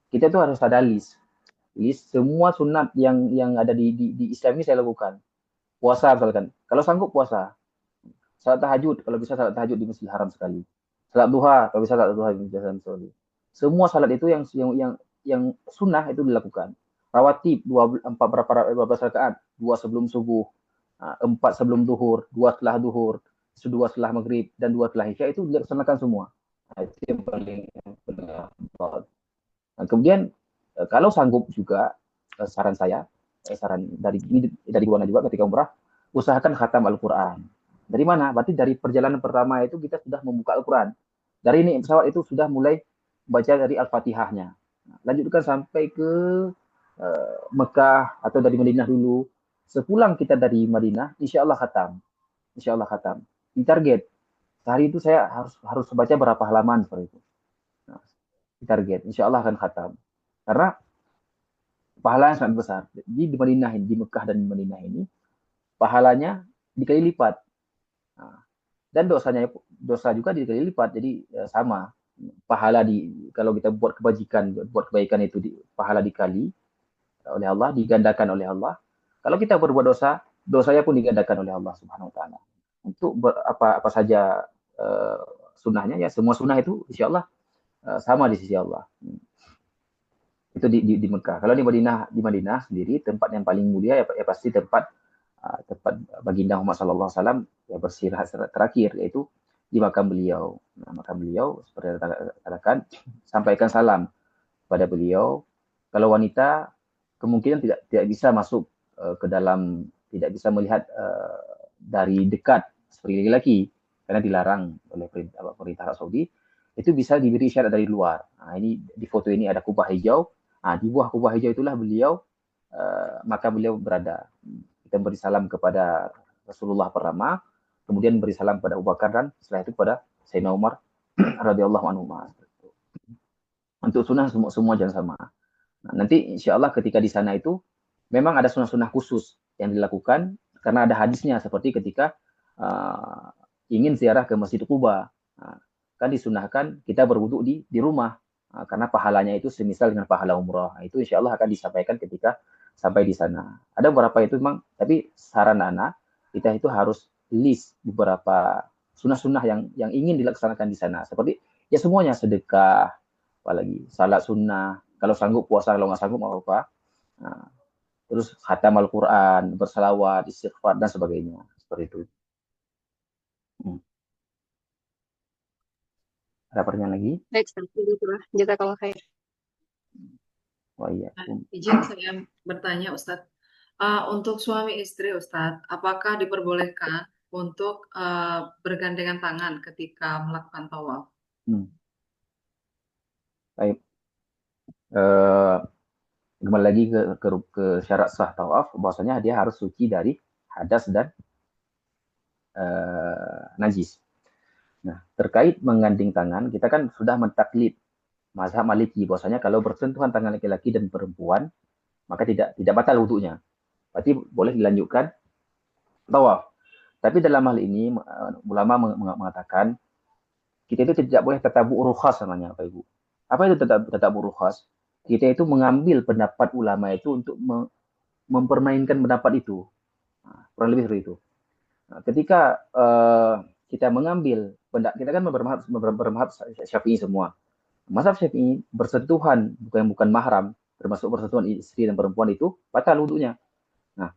kita tuh harus ada list semua sunat yang ada di Islam ini saya lakukan. Puasa misalkan, kalau sanggup puasa. Salat tahajud, kalau bisa salat tahajud di Masjidil Haram sekali. Salat duha, kalau bisa salat duha di Masjidil Haram sekali. Semua salat itu yang sunnah itu dilakukan. Rawatib 12 rakaat, 2 sebelum subuh, 4 sebelum duhur, 2 setelah duhur, 2 setelah maghrib, dan 2 setelah isya itu dilaksanakan semua. Nah, itu yang paling penting. Nah, kemudian kalau sanggup juga saran saya, saran dari Wana juga ketika umrah, usahakan khatam Al-Quran. Dari mana? Berarti dari perjalanan pertama itu kita sudah membuka Al-Quran. Dari ini pesawat itu sudah mulai baca dari Al-Fatihahnya. Nah, lanjutkan sampai ke Mekah atau dari Madinah dulu. Sepulang kita dari Madinah, insya Allah khatam. Insya Allah khatam. Di target. Sehari itu saya harus baca berapa halaman seperti itu. Nah, di target. Insya Allah akan khatam. Karena pahala yang sangat besar. Di Madinah, di Mekah dan di Madinah ini, pahalanya dikali lipat. Nah, dan dosa juga dikali lipat. Jadi sama. Pahala kalau kita buat kebaikan itu pahala dikali oleh Allah, digandakan oleh Allah. Kalau kita berbuat dosa, dosanya pun digandakan oleh Allah Subhanahu wa taala. Untuk apa saja sunnahnya, ya semua sunnah itu insya Allah sama di sisi Allah. Itu di Mekah. Kalau di Madinah sendiri, tempat yang paling mulia ya pasti tempat baginda Muhammad SAW ya bersirah terakhir, yaitu di makam beliau. Nah, makam beliau seperti katakan, sampaikan salam pada beliau. Kalau wanita kemungkinan tidak bisa masuk ke dalam, tidak bisa melihat dari dekat seperti laki-laki karena dilarang oleh pemerintah Arab Saudi. Itu bisa diberi syarat dari luar. Nah, ini di foto ini ada kubah hijau. Nah, di buah kubah hijau itulah maka beliau berada. Kita beri salam kepada Rasulullah pertama, kemudian beri salam pada Abu Bakar, dan setelah itu kepada Sayyidina Umar radhiyallahu anhu. Untuk sunnah semua jangan sama. Nah, nanti insya Allah ketika di sana itu memang ada sunnah-sunnah khusus yang dilakukan karena ada hadisnya, seperti ketika ingin ziarah ke Masjid Quba. Nah, kan disunahkan kita berwudu di rumah. Nah, karena pahalanya itu semisal dengan pahala umrah. Nah, itu insya Allah akan disampaikan ketika sampai di sana. Ada beberapa itu memang, tapi saran anak, kita itu harus list beberapa sunnah-sunnah yang ingin dilaksanakan di sana. Seperti ya semuanya, sedekah, apalagi salat sunnah, kalau sanggup puasa, kalau nggak sanggup mau apa. Nah, terus khatam Al-Quran, bersalawat, istighfar, dan sebagainya. Seperti itu. Ada pertanyaan lagi? Baik, begitulah. Jazakallah khair. Oh iya. Izin saya bertanya, Ustadz. Untuk suami istri, Ustadz, apakah diperbolehkan untuk bergandengan tangan ketika melakukan tawaf? Baik. Kembali lagi ke syarat sah tawaf, bahwasanya dia harus suci dari hadas dan najis. Nah, terkait menggandeng tangan, kita kan sudah mentaklid mazhab Maliki, bahwasanya kalau bersentuhan tangan laki-laki dan perempuan, maka tidak batal wudunya. Berarti boleh dilanjutkan tawaf. Tapi dalam hal ini ulama mengatakan kita itu tidak boleh tatabu rukhas namanya, Bapak Ibu. Apa itu tatabu rukhas? Kita itu mengambil pendapat ulama itu untuk mempermainkan pendapat itu. Nah, kurang lebih seperti itu. Nah, ketika kita mengambil kita kan bermadzhab Syafi'i semua. Mazhab Syafi'i bersentuhan bukan mahram, termasuk bersentuhan istri dan perempuan itu batal wudunya. Nah,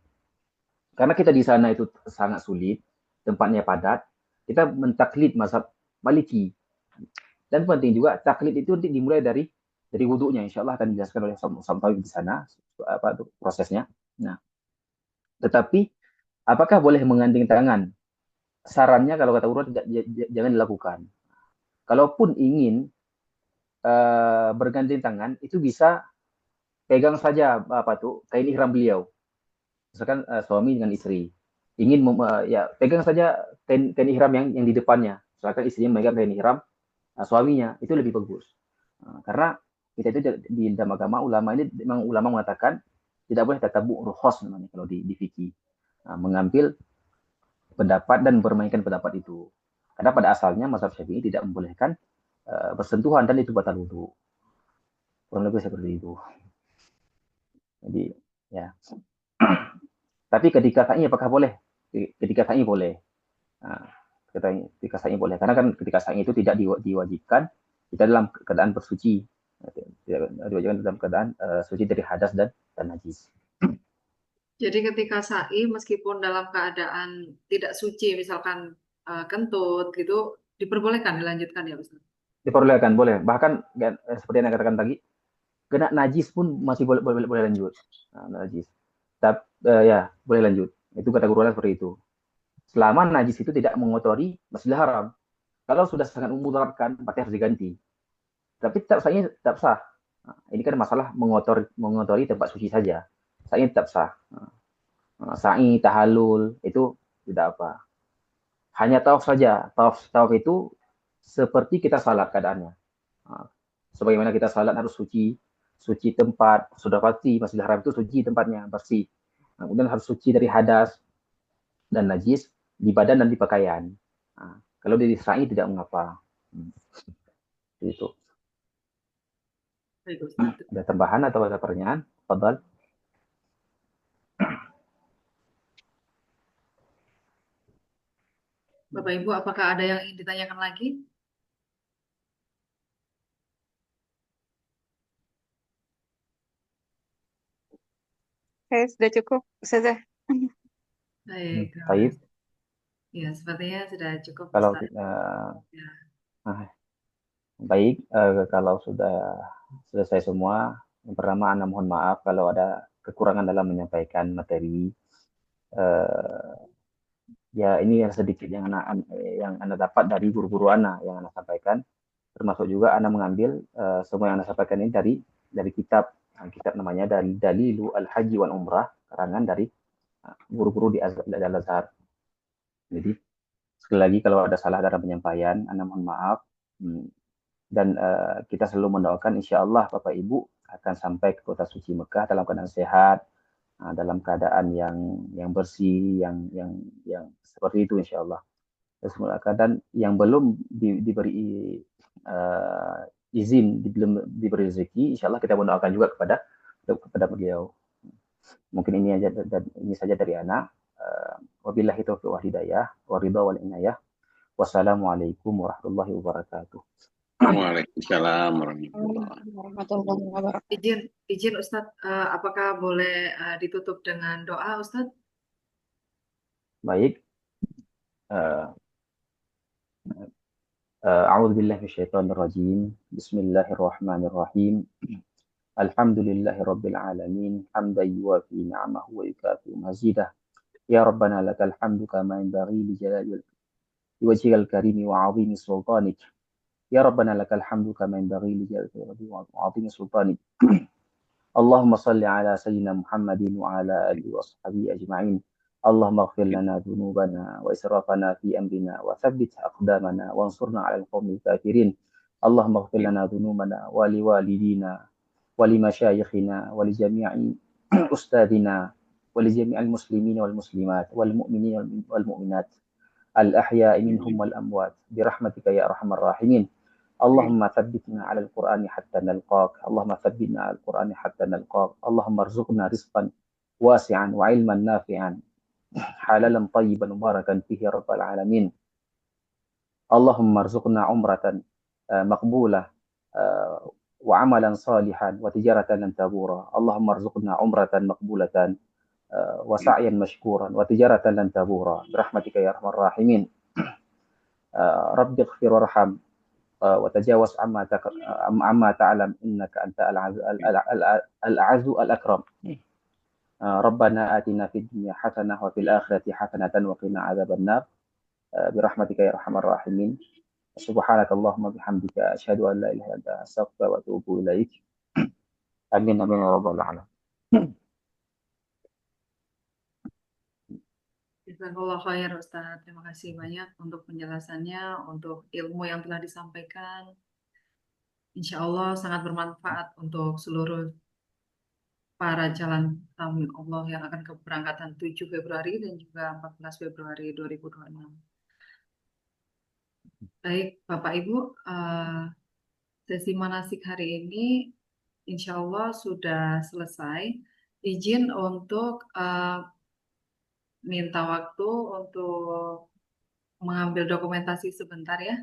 karena kita di sana itu sangat sulit, tempatnya padat, kita mentaklid mazhab Maliki. Dan penting juga taklid itu dimulai dari wudunya. Insya Allah akan dijelaskan oleh Samtawi di sana apa itu prosesnya. Nah, tetapi apakah boleh menggandeng tangan? Sarannya kalau kata urut jangan dilakukan. Kalaupun ingin bergandeng tangan, itu bisa pegang saja kain ihram beliau. Misalkan suami dengan istri ingin ya pegang saja kain ihram yang di depannya. Misalkan istrinya memegang kain ihram suaminya, itu lebih bagus. Karena kita itu di dalam agama, ulama mengatakan tidak boleh tatabu rukhas namanya kalau di fikih. Mengambil pendapat dan bermainkan pendapat itu. Karena pada asalnya mazhab Syafi'i tidak membolehkan bersentuhan dan itu batal wudu. Kurang lebih seperti itu. Jadi ya. Tapi ketika sa'i apakah boleh? Ketika sa'i boleh. Nah, ketika sa'i boleh. Karena kan ketika sa'i itu tidak diwajibkan kita dalam keadaan bersuci. Tidak diwajibkan dalam keadaan suci dari hadas dan najis. Jadi ketika sa'i meskipun dalam keadaan tidak suci, misalkan kentut gitu, diperbolehkan dilanjutkan ya Ustaz? Diperbolehkan, boleh. Bahkan seperti yang saya katakan tadi, kena najis pun masih boleh lanjut. Najis. Tapi ya boleh lanjut. Itu kata guru seperti itu. Selama najis itu tidak mengotori Masjidil Haram. Kalau sudah sangat memudaratkan, berarti harus diganti. Tapi tetap sah. Ini kan masalah mengotori tempat suci saja. Sa'nya tetap sah. Sa'i, tahallul, itu tidak apa. Hanya tawaf saja. Tawaf itu seperti kita salat keadaannya. Sebagaimana kita salat harus suci tempat, sudah pasti Masjidil Haram itu suci tempatnya, bersih. Kemudian harus suci dari hadas dan najis di badan dan di pakaian. Kalau di sa'i tidak mengapa. Itu. Baik, Ustaz. Ada tambahan atau ada pertanyaan? Fadal. Bapak Ibu, apakah ada yang ingin ditanyakan lagi? Oke, sudah cukup, Ustazah. Baik. Baik. Ya, sepertinya sudah cukup, Kalau Ustaz. Ya. Baik, kalau sudah selesai semua, yang pertama Anda mohon maaf kalau ada kekurangan dalam menyampaikan materi. Ya ini yang sedikit yang Anda dapat dari guru-guru Anda yang Anda sampaikan, termasuk juga Anda mengambil semua yang Anda sampaikan ini dari kitab namanya dari Dalilu Al-Haji wal Umrah, karangan dari guru-guru di Al-Azhar. Jadi sekali lagi kalau ada salah dalam penyampaian, Anda mohon maaf. Dan kita selalu mendoakan insya Allah Bapak Ibu akan sampai ke kota suci Mekah dalam keadaan sehat, dalam keadaan yang bersih, yang seperti itu insya Allah. Dan yang belum diberi izin, belum diberi rezeki, insya Allah kita mendoakan juga kepada beliau. Mungkin ini saja dari anak. Wabillahi taufiq wal hidayah, waridha wal inayah. Wassalamualaikum warahmatullahi wabarakatuh. Waalaikumsalam warahmatullahi Warahmatullahi wabarakatuh. Izin Ustadz, apakah boleh ditutup dengan doa Ustadz? Baik. أعوذ بالله من الشيطان الرجيم بسم الله الرحمن الرحيم الحمد لله رب العالمين حمدا يوافي نعمه ويكافئ مزيده يا ربنا لك الحمد كما ينبغي لجلال وجهك الكريم وعظيم سلطانك يا ربنا لك الحمد كما ينبغي لجلال وعظيم سلطانك اللهم صل على سيدنا محمد وعلى آله وصحبه أجمعين اللهم اغفر لنا ذنوبنا وإسرافنا في أمرنا وثبت أقدامنا وانصرنا على القوم الكافرين اللهم اغفر لنا ذنوبنا ولوالدينا ولمشايخنا ولجميع أستاذنا ولجميع المسلمين والمسلمات والمؤمنين والمؤمنات الأحياء منهم والأموات برحمتك يا أرحم الراحمين اللهم ثبتنا على القرآن حتى نلقاك اللهم ثبتنا على القرآن حتى نلقاك اللهم ارزقنا رزقا واسعا وعلما نافعا حلالا طيبا مباركا فيه يا رب العالمين اللهم ارزقنا عمرة مقبولة وعملا صالحا وتجارة لن تبور اللهم ارزقنا عمرة مقبولة وسعيا مشكورا وتجارة لن تبور برحمتك يا أرحم الراحمين رب اغفر وارحم وتجاوز عما تعلم إنك أنت الأعز الأكرم ربنا آتنا في الدنيا حسنة وفي الآخرة حسنة وقنا عذاب النار برحمتك يا أرحم الراحمين سبحانك اللهم وبحمدك أشهد أن لا إله إلا أنت أستغفرك وأتوب إليك آمين آمين يا رب العالمين. Jazakallah khair Ustadz. Terima kasih banyak untuk penjelasannya, untuk ilmu yang telah disampaikan. Insya Allah sangat bermanfaat untuk seluruh para calon tamu Allah yang akan keberangkatan 7 Februari dan juga 14 Februari 2026. Baik, Bapak Ibu, sesi manasik hari ini insya Allah sudah selesai. Izin untuk minta waktu untuk mengambil dokumentasi sebentar ya.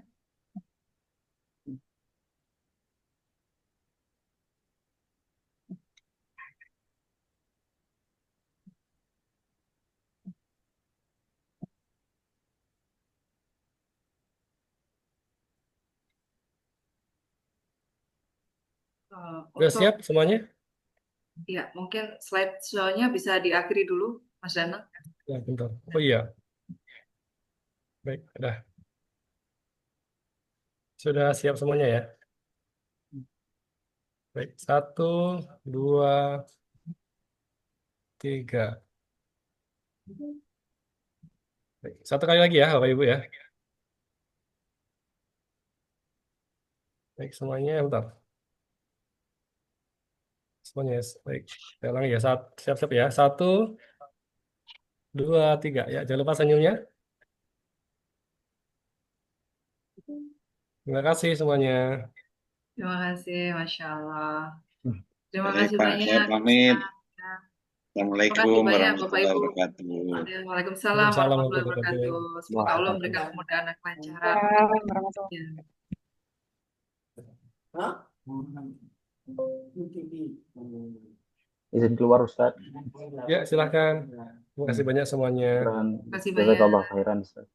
Udah Untuk siap semuanya? ya mungkin slide show-nya bisa diakhiri dulu, Mas Danang. Ya, bentar. Oh iya, baik, udah. Sudah siap semuanya ya? Baik, 1, 2, 3. Baik, satu kali lagi ya, Bapak Ibu ya. Baik, semuanya, bentar. Semuanya, baik. Saya ulangi ya, siap-siap ya. 1, 2, 3. Ya, jangan lupa senyumnya. Terima kasih semuanya. Terima kasih, Masya Allah. Terima Baik, kasih Pak, banyak, saya pamit. Ustaz. Ya. Terima kasih Assalamualaikum banyak, Bapak warahmatullahi Ibu. wabarakatuh. Waalaikumsalam Waalaikumsalam warahmatullahi warahmatullahi wabarakatuh. wabarakatuh. Semoga Allah memberikan Waalaikumsalam. kemudahan dan kelancaran. Warahmatullahi Ya. Izin keluar Ustaz. Ya, silahkan. Terima kasih banyak semuanya. Syukran. Terima kasih banyak. Jazakallah khairan Ustaz.